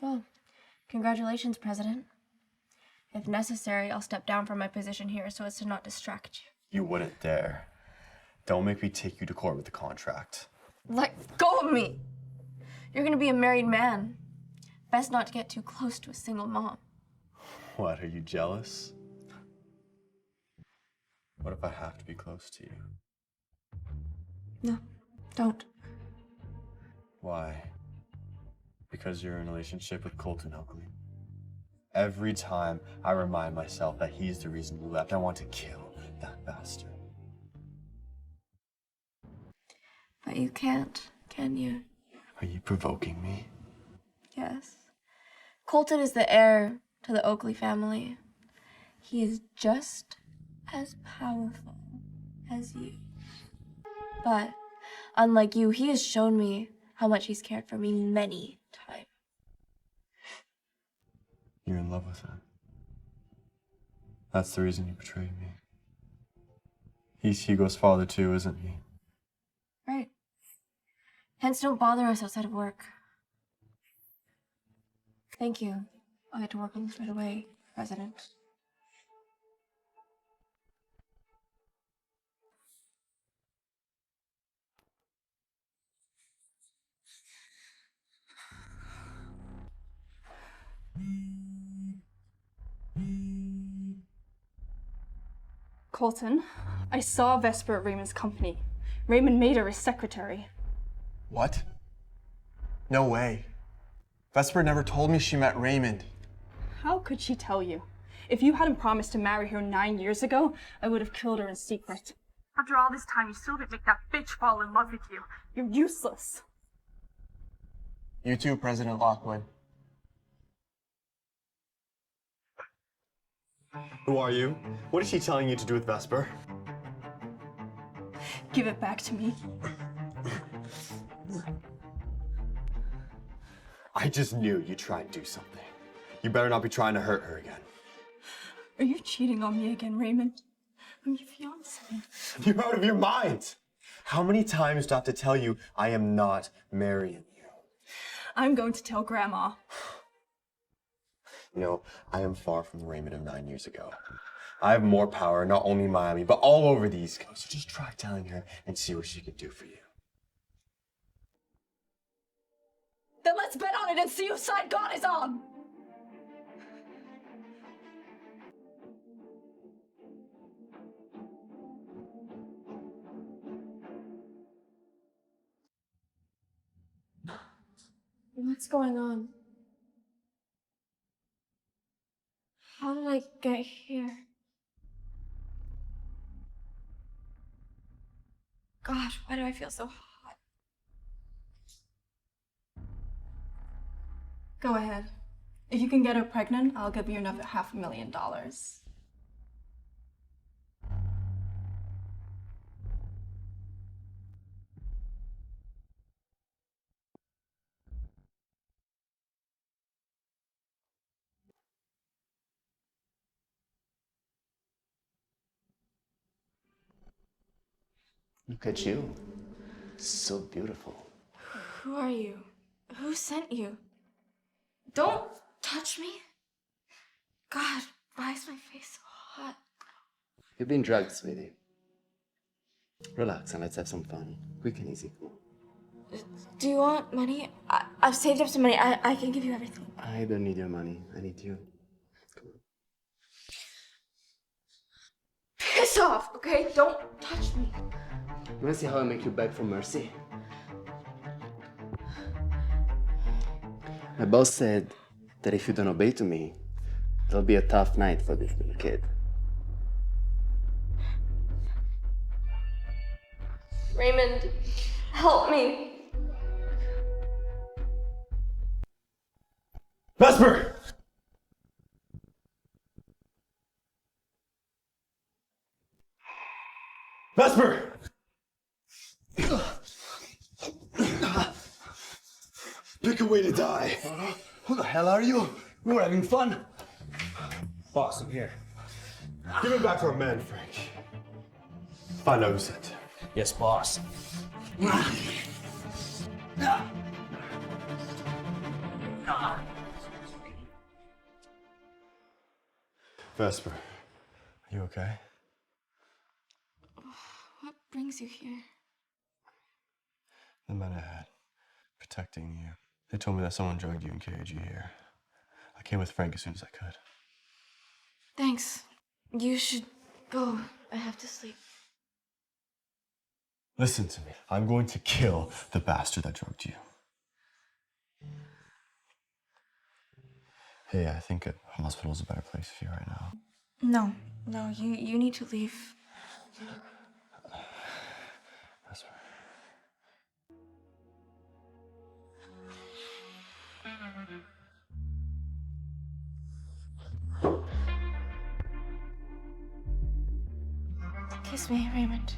Well, congratulations, President. If necessary, I'll step down from my position here so as to not distract you. You wouldn't dare. Don't make me take you to court with the contract. Let go of me! You're gonna be a married man. Best not to get too close to a single mom. What, are you jealous? What if I have to be close to you? No, don't. Why? Because you're in a relationship with Colton Oakley. Every time I remind myself that he's the reason you left, I want to kill that bastard. But you can't, can you? Are you provoking me? Yes. Colton is the heir to the Oakley family. He is just as powerful as you. But, unlike you, he has shown me how much he's cared for me many times. You're in love with him. That's the reason you betrayed me. He's Hugo's father too, isn't he? Right. Hence, don't bother us outside of work. Thank you. I had to work on this right away, President. Colton, I saw Vesper at Raymond's company. Raymond made her his secretary. What? No way. Vesper never told me she met Raymond. How could she tell you? If you hadn't promised to marry her 9 years ago, I would have killed her in secret. After all this time, you still didn't make that bitch fall in love with you. You're useless. You too, President Lockwood. Who are you? What is she telling you to do with Vesper? Give it back to me. I just knew you'd try and do something. You better not be trying to hurt her again. Are you cheating on me again, Raymond? I'm your fiancé. You're out of your mind! How many times do I have to tell you I am not marrying you? I'm going to tell Grandma. You know, I am far from the Raymond of 9 years ago. I have more power, not only in Miami, but all over the East Coast. So just try telling her and see what she can do for you. Then let's bet on it and see whose side God is on! What's going on? How did I get here? God, why do I feel so hot? Go ahead. If you can get her pregnant, I'll give you another $500,000. Look at you. So beautiful. Who are you? Who sent you? Don't touch me. God, why is my face so hot? You've been drugged, sweetie. Relax and let's have some fun. Quick and easy. Come on. Do you want money? I've saved up some money. I can give you everything. I don't need your money. I need you. Piss off, okay? Don't touch me. You wanna see how I make you beg for mercy? My boss said that if you don't obey to me, it'll be a tough night for this little kid. Raymond, help me. Vesper! Vesper! Pick a way to die. Who the hell are you? We were having fun. Boss, I'm here. Give it back to our man, Frank. Find out who sent him. Yes, boss. Vesper, are you okay? What brings you here? The men I had, protecting you. They told me that someone drugged you and carried you here. I came with Frank as soon as I could. Thanks. You should go. I have to sleep. Listen to me. I'm going to kill the bastard that drugged you. Hey, I think a hospital is a better place for you right now. No, you need to leave. Vesper. Kiss me, Raymond.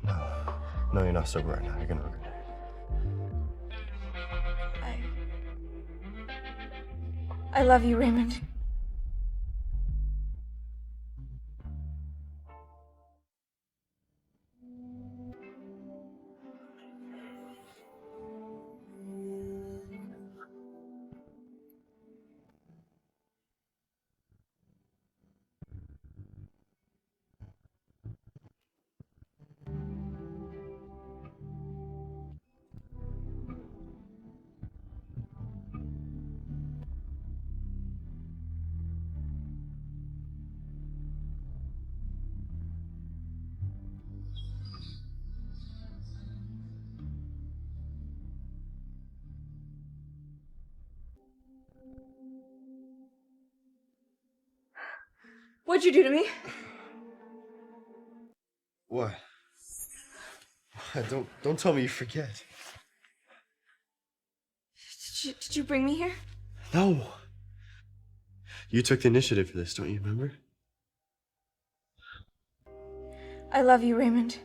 No, you're not sober right now. You're gonna regret it. I love you, Raymond. What'd you do to me? What? Don't tell me you forget. Did you bring me here? No. You took the initiative for this, don't you remember? I love you, Raymond.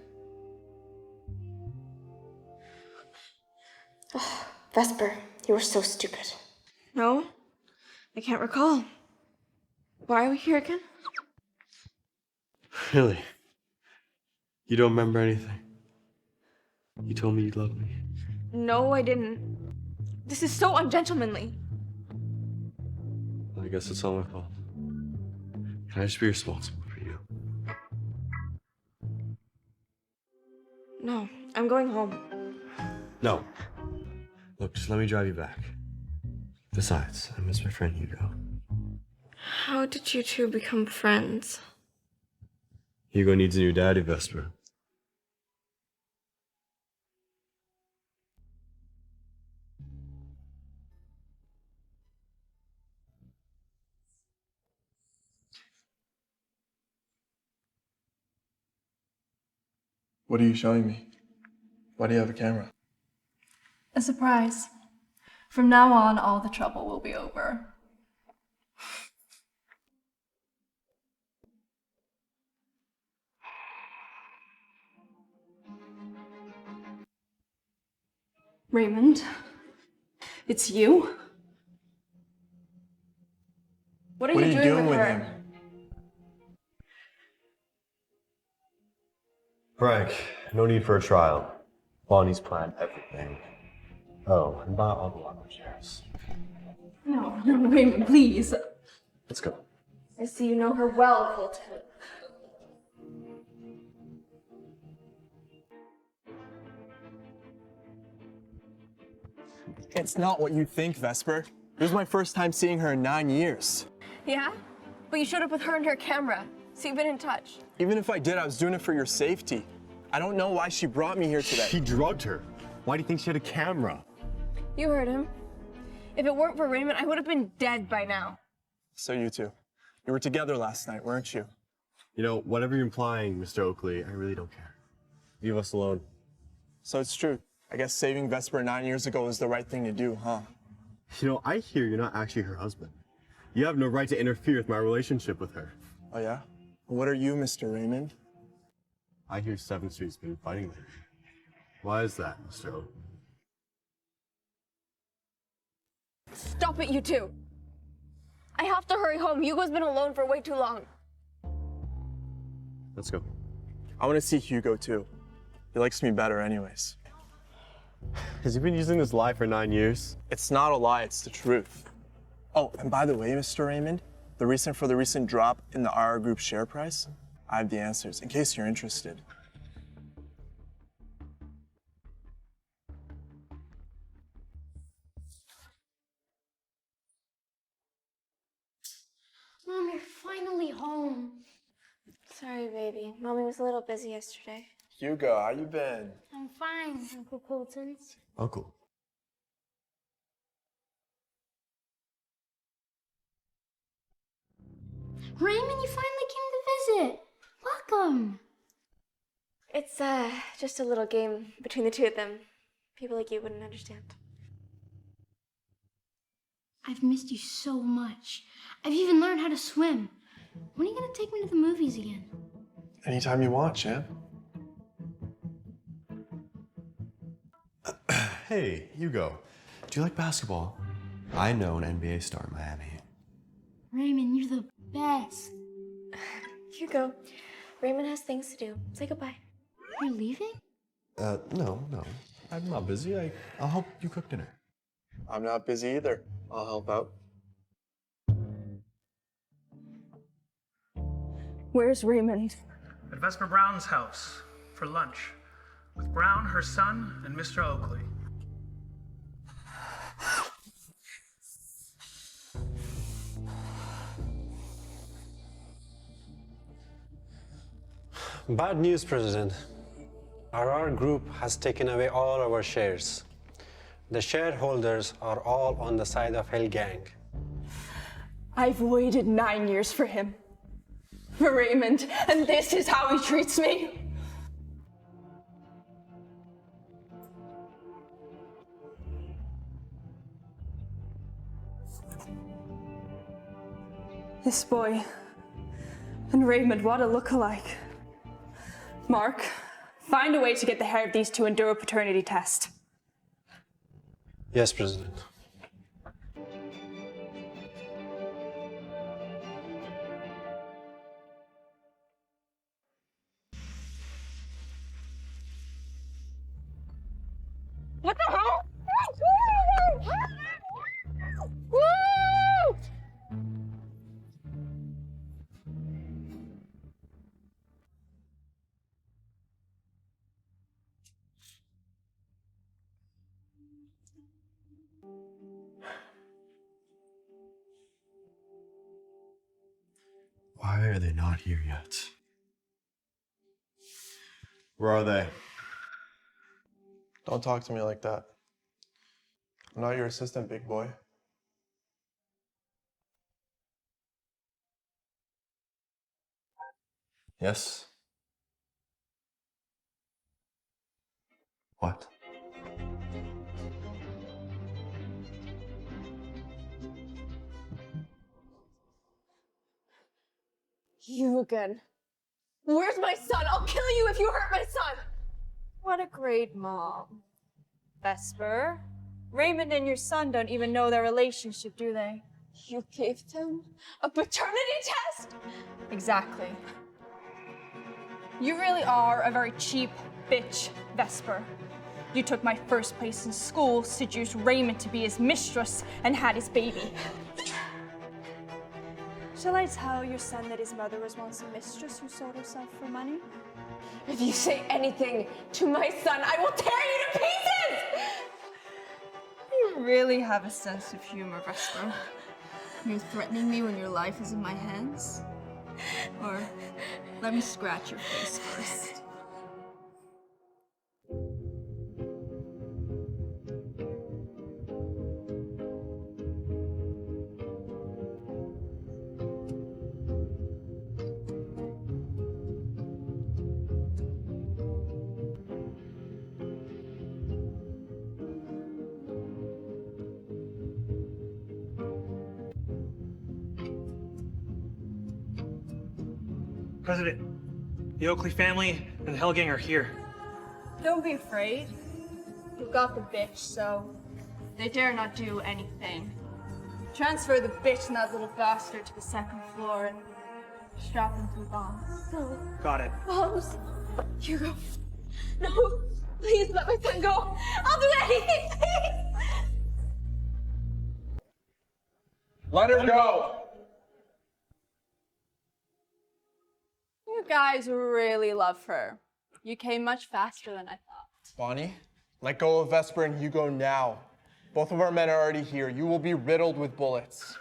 Oh, Vesper, you were so stupid. No, I can't recall. Why are we here again? Really? You don't remember anything? You told me you loved me. No, I didn't. This is so ungentlemanly. I guess it's all my fault. Can I just be responsible for you? No, I'm going home. No. Look, just let me drive you back. Besides, I miss my friend Hugo. How did you two become friends? Hugo needs a new daddy, Vesper. What are you showing me? Why do you have a camera? A surprise. From now on, all the trouble will be over. Raymond, it's you? What are you doing with her? Frank, no need for a trial. Bonnie's planned everything. Oh, and buy all the locker chairs. No, Raymond, please. Let's go. I see you know her well, Fulton. It's not what you think, Vesper. This is my first time seeing her in 9 years. Yeah? But you showed up with her and her camera, so you've been in touch. Even if I did, I was doing it for your safety. I don't know why she brought me here today. She drugged her. Why do you think she had a camera? You heard him. If it weren't for Raymond, I would have been dead by now. So you two. You were together last night, weren't you? You know, whatever you're implying, Mr. Oakley, I really don't care. Leave us alone. So it's true. I guess saving Vesper 9 years ago was the right thing to do, huh? You know, I hear you're not actually her husband. You have no right to interfere with my relationship with her. Oh yeah? What are you, Mr. Raymond? I hear 7th Street's been fighting lately. Why is that, Mr. Oakley? Stop it, you two. I have to hurry home. Hugo's been alone for way too long. Let's go. I want to see Hugo too. He likes me better anyways. Has he been using this lie for 9 years? It's not a lie, it's the truth. Oh, and by the way, Mr. Raymond, the reason for the recent drop in the RR Group share price? I have the answers, in case you're interested. Mom, you're finally home. Sorry, baby. Mommy was a little busy yesterday. Hugo, how you been? I'm fine, Uncle Colton's. Uncle. Raymond, you finally came to visit. Welcome. It's just a little game between the two of them. People like you wouldn't understand. I've missed you so much. I've even learned how to swim. When are you gonna take me to the movies again? Anytime you want, champ. Hey, Hugo. Do you like basketball? I know an NBA star in Miami. Raymond, you're the best. Hugo, Raymond has things to do. Say goodbye. You're leaving? No. I'm not busy. I'll help you cook dinner. I'm not busy either. I'll help out. Where's Raymond? At Vesper Brown's house for lunch with Brown, her son, and Mr. Oakley. Bad news, President. RR Group has taken away all our shares. The shareholders are all on the side of Hell Gang. I've waited 9 years for him. for Raymond, and this is how he treats me. This boy and Raymond, what a look-alike. Mark, find a way to get the hair of these two and do a paternity test. Yes, President. What the hell? Woo! Why are they not here yet? Where are they? Don't talk to me like that. I'm not your assistant, big boy. Yes? What? You again. Where's my son? I'll kill you if you hurt my son! What a great mom. Vesper, Raymond and your son don't even know their relationship, do they? You gave them a paternity test? Exactly. You really are a very cheap bitch, Vesper. You took my first place in school, seduced Raymond to be his mistress, and had his baby. Shall I tell your son that his mother was once a mistress who sold herself for money? If you say anything to my son, I will tear you to pieces! You really have a sense of humor, Vesper. You're threatening me when your life is in my hands? Or let me scratch your face first. President, the Oakley family and the Hell Gang are here. Don't be afraid. We've got the bitch, so they dare not do anything. Transfer the bitch and that little bastard to the second floor and strap him to the bomb. No. Got it. Bombs. Hugo. No. Please let my son go. I'll do anything, please. Let her go! You guys really love her. You came much faster than I thought. Bonnie, let go of Vesper and Hugo now. Both of our men are already here. You will be riddled with bullets.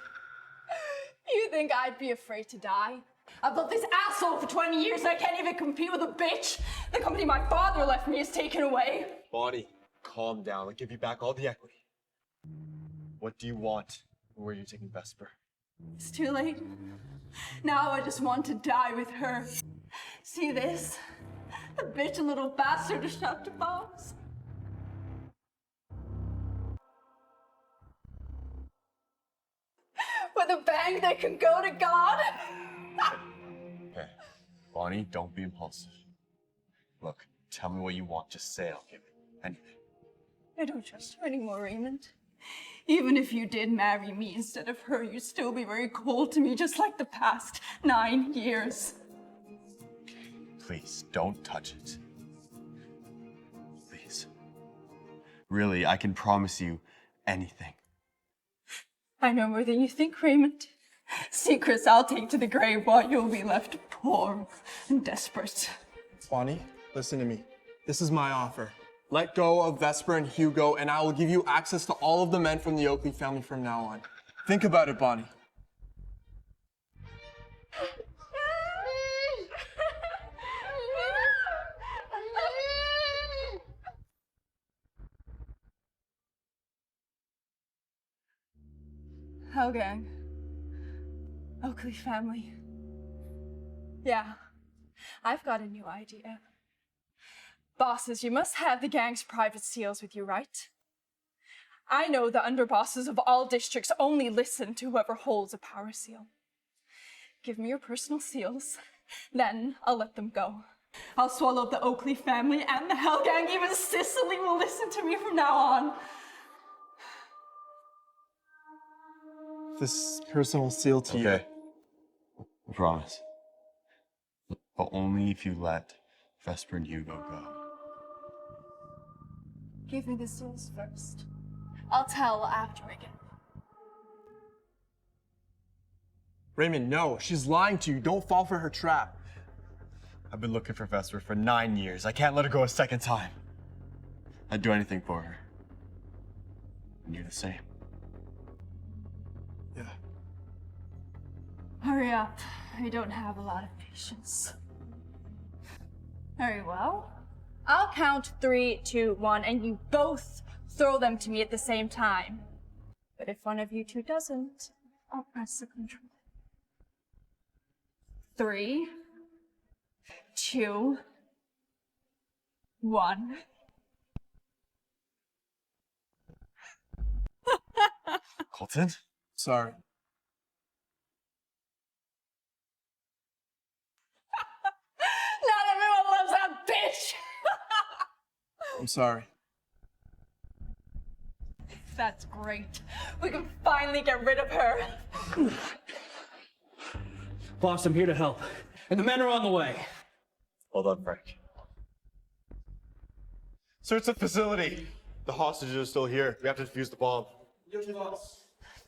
You think I'd be afraid to die? I've built this asshole for 20 years and I can't even compete with a bitch. The company my father left me is taken away. Bonnie, calm down. I'll give you back all the equity. What do you want? Where are you taking Vesper? It's too late. Now I just want to die with her. See this? The bitch and little bastard are strapped to bombs. With a bang, they can go to God. Okay. Bonnie, don't be impulsive. Look, tell me what you want. Just say it. I'll give it. Anything. I don't trust her anymore, Raymond. Even if you did marry me instead of her, you'd still be very cold to me, just like the past 9 years. Please, don't touch it. Please. Really, I can promise you anything. I know more than you think, Raymond. Secrets I'll take to the grave while you'll be left poor and desperate. Bonnie, listen to me. This is my offer. Let go of Vesper and Hugo, and I will give you access to all of the men from the Oakley family from now on. Think about it, Bonnie. Hell Gang. Oakley family. Yeah, I've got a new idea. Bosses, you must have the gang's private seals with you, right? I know the underbosses of all districts only listen to whoever holds a power seal. Give me your personal seals, then I'll let them go. I'll swallow up the Oakley family and the Hell Gang. Even Sicily will listen to me from now on. This personal seal to you. Okay. I promise. But only if you let Vesper and Hugo go. Give me the seals first. I'll tell after I get. Raymond, no, she's lying to you. Don't fall for her trap. I've been looking for Vesper for 9 years. I can't let her go a second time. I'd do anything for her. And you're the same. Yeah. Hurry up. I don't have a lot of patience. Very well. I'll count 3, 2, 1, and you both throw them to me at the same time. But if one of you two doesn't, I'll press the control. 3, 2, 1. Colton? Sorry. Not everyone loves that bitch! I'm sorry. That's great. We can finally get rid of her. Boss, I'm here to help. And the men are on the way. Hold on, Frank. Search the facility. The hostages are still here. We have to defuse the bomb.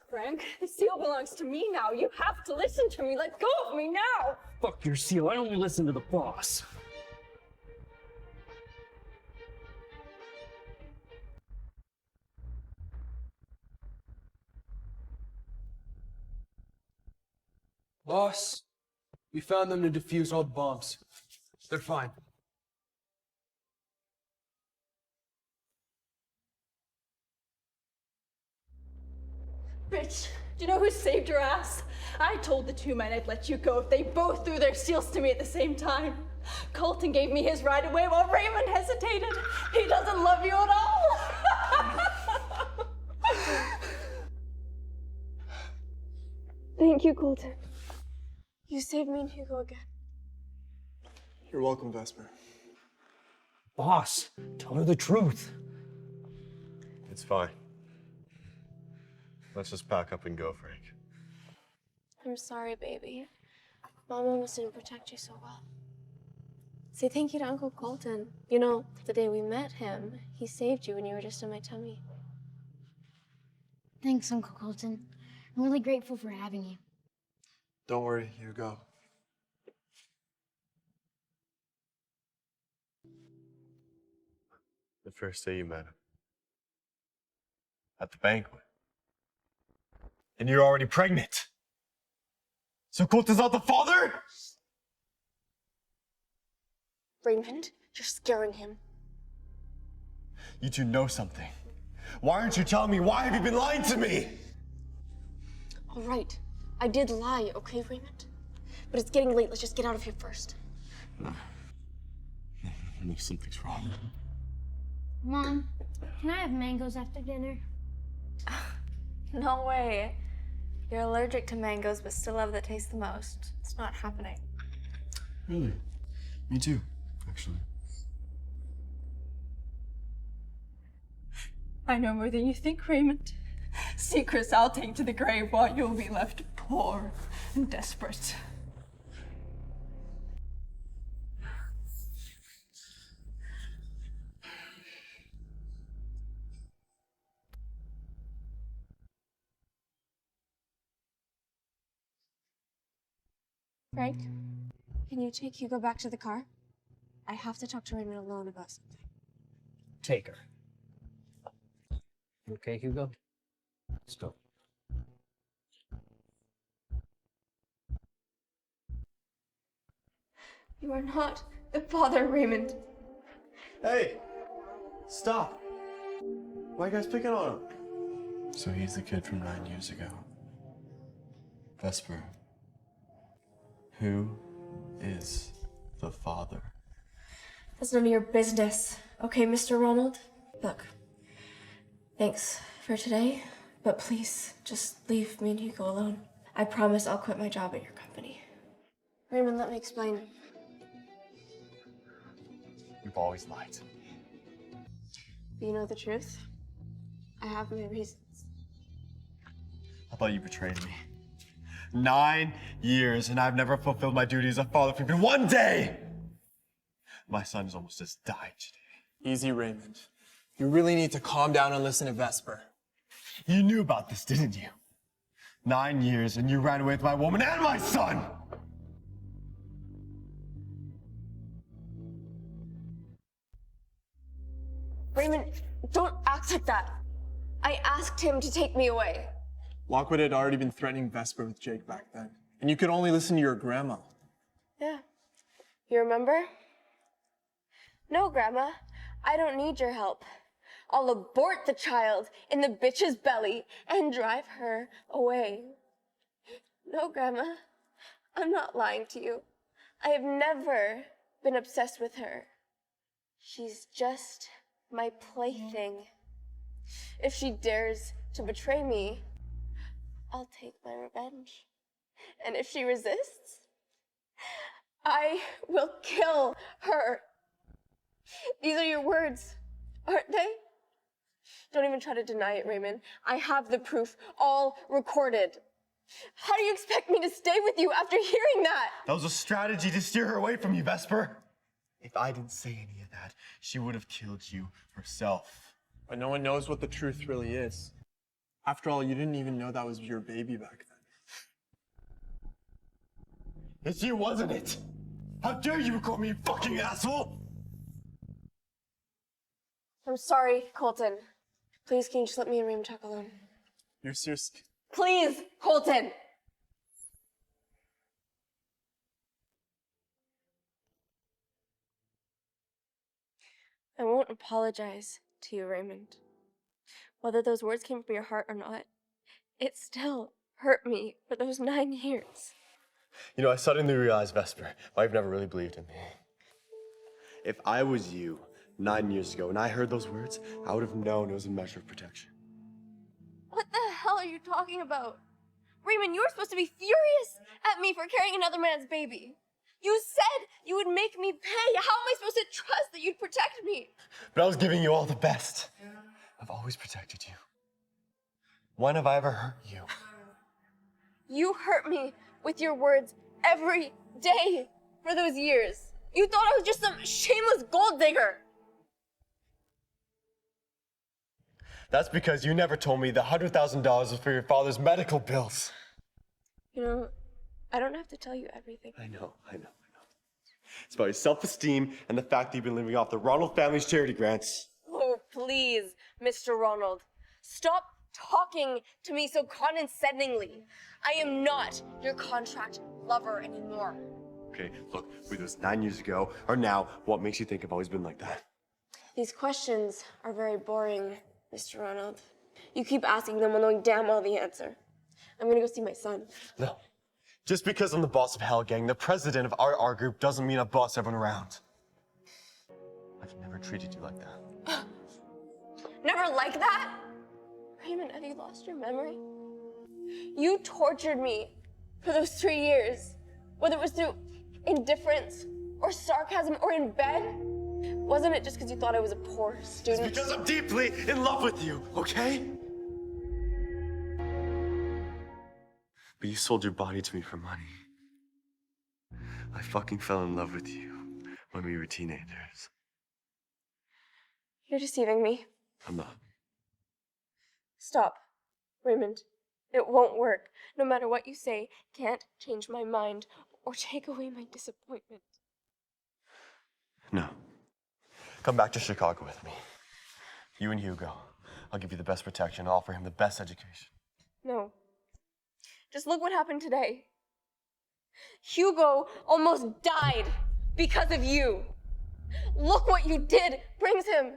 Frank, the seal belongs to me now. You have to listen to me. Let go of me now. Fuck your seal. I only listen to the boss. Boss, we found them to defuse all the bombs. They're fine. Rich, do you know who saved your ass? I told the two men I'd let you go if they both threw their seals to me at the same time. Colton gave me his right away while Raymond hesitated. He doesn't love you at all. Thank you, Colton. You saved me and Hugo again. You're welcome, Vesper. Boss, tell her the truth. It's fine. Let's just pack up and go, Frank. I'm sorry, baby. Mom almost didn't protect you so well. Say thank you to Uncle Colton. You know, the day we met him, he saved you when you were just in my tummy. Thanks, Uncle Colton. I'm really grateful for having you. Don't worry, you go. The first day you met him. At the banquet. And you're already pregnant. So Colton's not the father? Raymond, you're scaring him. You two know something. Why aren't you telling me? Why have you been lying to me? All right, I did lie, okay, Raymond? But it's getting late. Let's just get out of here first. No. I think something's wrong. Mom, can I have mangoes after dinner? No way. You're allergic to mangoes, but still love the taste the most. It's not happening. Really? Me too, actually. I know more than you think, Raymond. Secrets I'll take to the grave while you'll be left poor and desperate. Frank, can you take Hugo back to the car? I have to talk to Raymond alone about something. Take her. Okay, Hugo? Let's go. You are not the father, Raymond. Hey! Stop! Why are you guys picking on him? So he's the kid from 9 years ago. Vesper. Who is the father? That's none of your business. Okay, Mr. Ronald? Look, thanks for today, but please just leave me and Hugo alone. I promise I'll quit my job at your company. Raymond, let me explain. You've always lied. Do you know the truth? I have my reasons. I thought you betrayed me. 9 years, and I've never fulfilled my duty as a father for even one day! My son has almost just died today. Easy, Raymond. You really need to calm down and listen to Vesper. You knew about this, didn't you? 9 years, and you ran away with my woman and my son! Raymond, don't act like that. I asked him to take me away. Lockwood had already been threatening Vesper with Jake back then. And you could only listen to your grandma. Yeah. You remember? No, Grandma. I don't need your help. I'll abort the child in the bitch's belly and drive her away. No, Grandma. I'm not lying to you. I have never been obsessed with her. She's just my plaything. If she dares to betray me, I'll take my revenge. And if she resists, I will kill her. These are your words, aren't they? Don't even try to deny it, Raymond. I have the proof, all recorded. How do you expect me to stay with you after hearing that? That was a strategy to steer her away from you, Vesper. If I didn't say any of that, she would have killed you herself. But no one knows what the truth really is. After all, you didn't even know that was your baby back then. It's you, wasn't it? How dare you call me a fucking asshole? I'm sorry, Colton. Please, can you just let me and Raymond talk alone? You're serious? Please, Colton! I won't apologize to you, Raymond. Whether those words came from your heart or not, it still hurt me for those 9 years. You know, I suddenly realized, Vesper, why you've never really believed in me. If I was you 9 years ago and I heard those words, I would have known it was a measure of protection. What the hell are you talking about? Raymond, you were supposed to be furious at me for carrying another man's baby. You said you would make me pay. How am I supposed to trust that you'd protect me? But I was giving you all the best. I've always protected you. When have I ever hurt you? You hurt me with your words every day for those years. You thought I was just some shameless gold digger. That's because you never told me the $100,000 was for your father's medical bills. You know, I don't have to tell you everything. I know. It's about your self-esteem and the fact that you've been living off the Ronald family's charity grants. Oh, please, Mr. Ronald. Stop talking to me so condescendingly. I am not your contract lover anymore. Okay, look, whether it was 9 years ago or now, what makes you think I've always been like that? These questions are very boring, Mr. Ronald. You keep asking them while knowing damn well the answer. I'm gonna go see my son. No. Just because I'm the boss of Hell Gang, the president of our group, doesn't mean I boss everyone around. I've never treated you like that. Never like that? Raymond, have you lost your memory? You tortured me for those 3 years, whether it was through indifference or sarcasm or in bed. Wasn't it just because you thought I was a poor student? It's because I'm deeply in love with you, okay? But you sold your body to me for money. I fucking fell in love with you when we were teenagers. You're deceiving me. I'm not. Stop, Raymond. It won't work. No matter what you say, can't change my mind or take away my disappointment. No. Come back to Chicago with me. You and Hugo. I'll give you the best protection. I'll offer him the best education. No. Just look what happened today. Hugo almost died because of you. Look what you did brings him.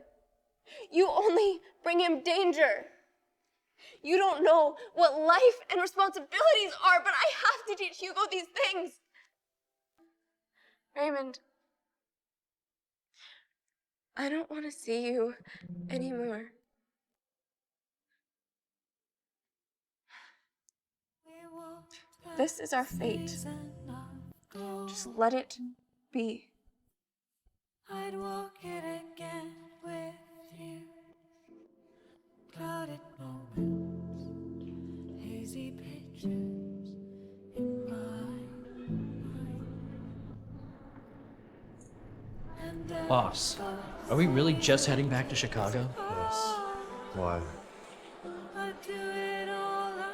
You only bring him danger. You don't know what life and responsibilities are, but I have to teach Hugo these things. Raymond, I don't want to see you anymore. This is our fate. Just let it be. I'd walk it again with you. Clouded moments, hazy pictures in my mind. Boss, are we really just heading back to Chicago? Yes. Why? I'd do it all again.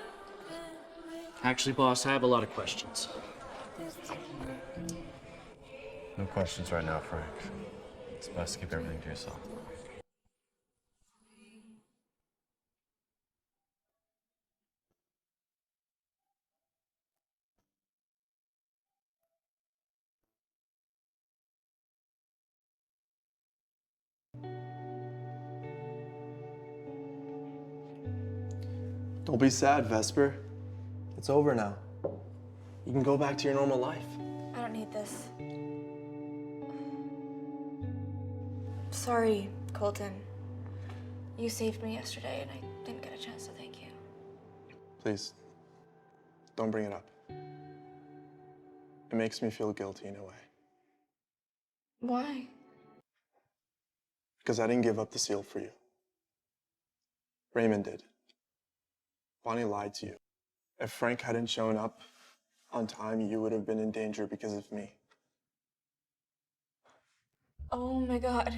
Actually, boss, I have a lot of questions. No questions right now, Frank. It's best to keep everything to yourself. Don't be sad, Vesper. It's over now. You can go back to your normal life. I don't need this. Sorry, Colton. You saved me yesterday and I didn't get a chance to thank you. Please, don't bring it up. It makes me feel guilty in a way. Why? Because I didn't give up the seal for you. Raymond did. Bonnie lied to you. If Frank hadn't shown up on time, you would have been in danger because of me. Oh my God.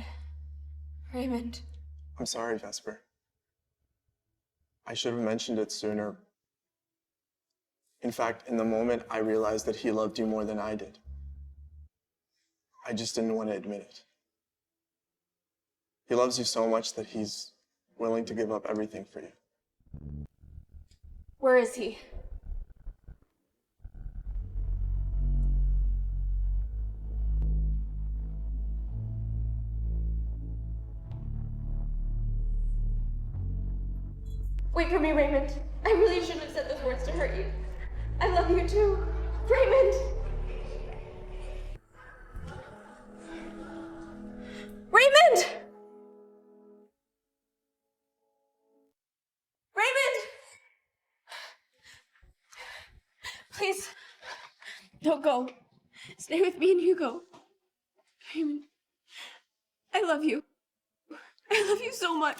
Raymond. I'm sorry, Vesper. I should have mentioned it sooner. In fact, in the moment, I realized that he loved you more than I did. I just didn't want to admit it. He loves you so much that he's willing to give up everything for you. Where is he? Wait for me, Raymond. I really shouldn't have said those words to hurt you. I love you too. Raymond! Raymond! Raymond! Please, don't go. Stay with me and Hugo. Raymond, I love you. I love you so much.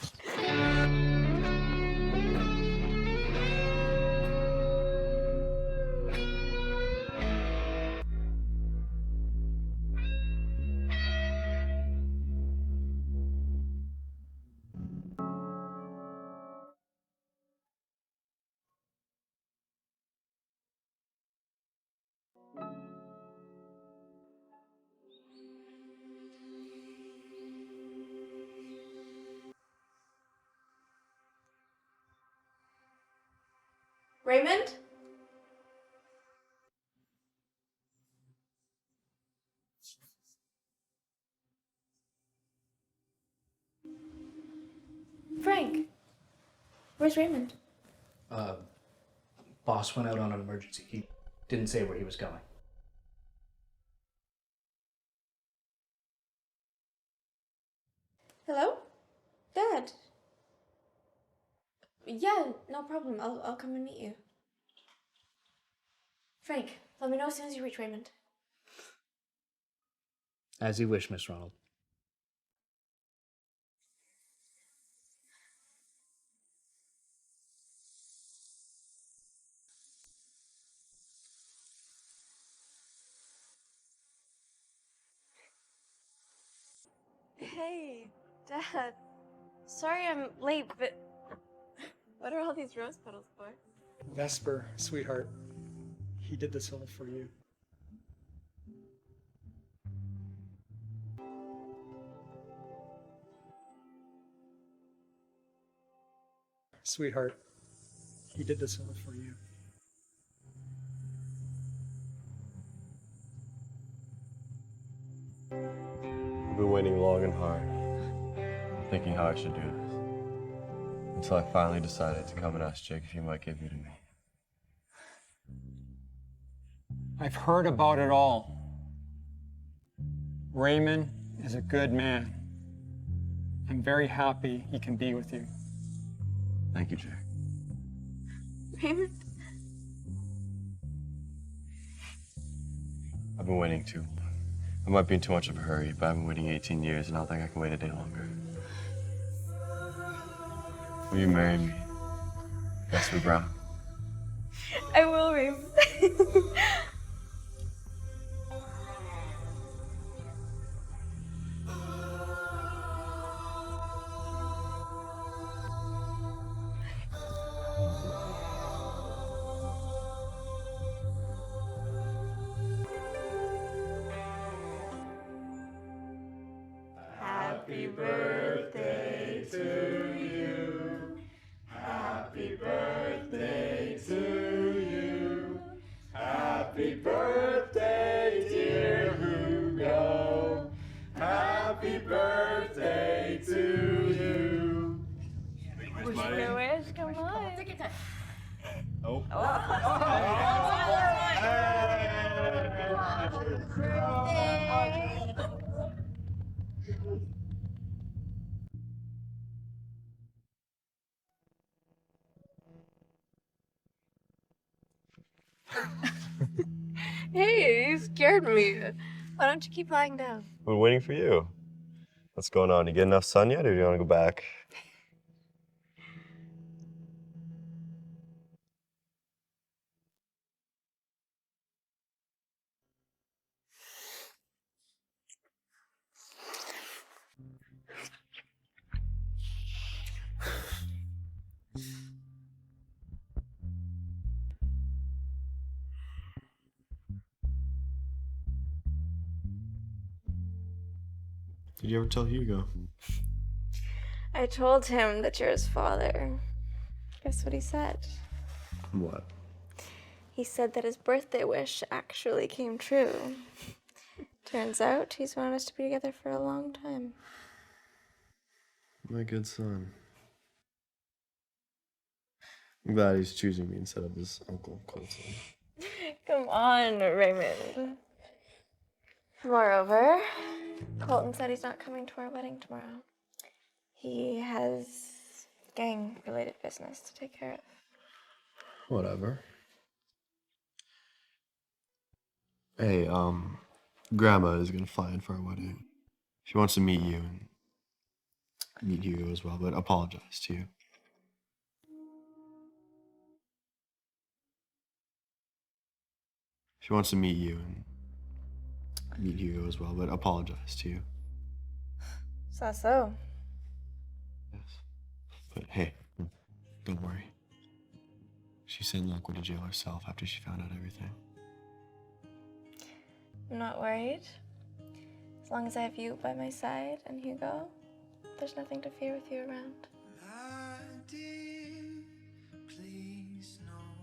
Raymond? Frank, where's Raymond? Boss went out on an emergency. He didn't say where he was going. Hello? Dad? Yeah, no problem. I'll come and meet you. Frank, let me know as soon as you reach Raymond. As you wish, Miss Ronald. Hey, Dad. Sorry I'm late, but what are all these rose petals for? Vesper, sweetheart, he did this all for you. Sweetheart, he did this all for you. I've been waiting long and hard, thinking how I should do this, until I finally decided to come and ask Jake if he might give you to me. I've heard about it all. Raymond is a good man. I'm very happy he can be with you. Thank you, Jack. Raymond? I've been waiting too. I might be in too much of a hurry, but I've been waiting 18 years and I don't think I can wait a day longer. Will you marry me? Vesper Brown. I will, Raymond. Happy birthday to you. Happy birthday to you. Happy birthday, dear Hugo. Happy birthday to you. Wish me a wish, come on. Oh. Hey, you scared me. Why don't you keep lying down? We're waiting for you. What's going on? You get enough sun yet, or do you want to go back? Did you ever tell Hugo? I told him that you're his father. Guess what he said? What? He said that his birthday wish actually came true. Turns out he's wanted us to be together for a long time. My good son. I'm glad he's choosing me instead of his uncle Colton. Come on, Raymond. Moreover, Colton said he's not coming to our wedding tomorrow. He has gang-related business to take care of. Whatever. Hey, Grandma is gonna fly in for our wedding. She wants to meet you and meet Hugo as well, but apologize to you. She wants to meet you and meet Hugo as well, but apologize to you. So. Yes. But hey, don't worry. She sent Lockwood to jail herself after she found out everything. I'm not worried. As long as I have you by my side and Hugo, there's nothing to fear with you around. Please know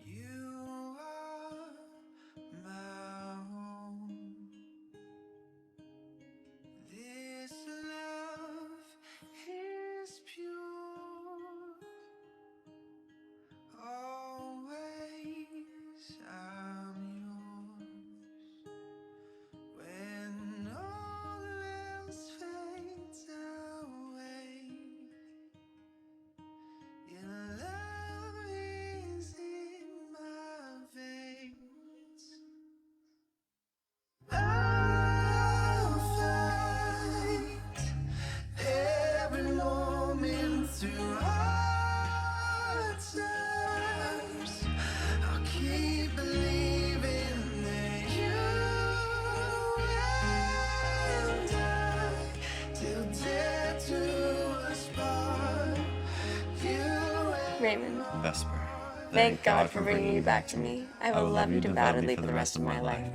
you are my home. This love is pure. Always I'm yours. When all else fades away, your love is in my veins. I'll fight every moment through hard times. I'll keep believing that you and I, till death do us part. You and Raymond, Vesper. thank God for bringing you back to me. I will love you devotedly for the rest of my life.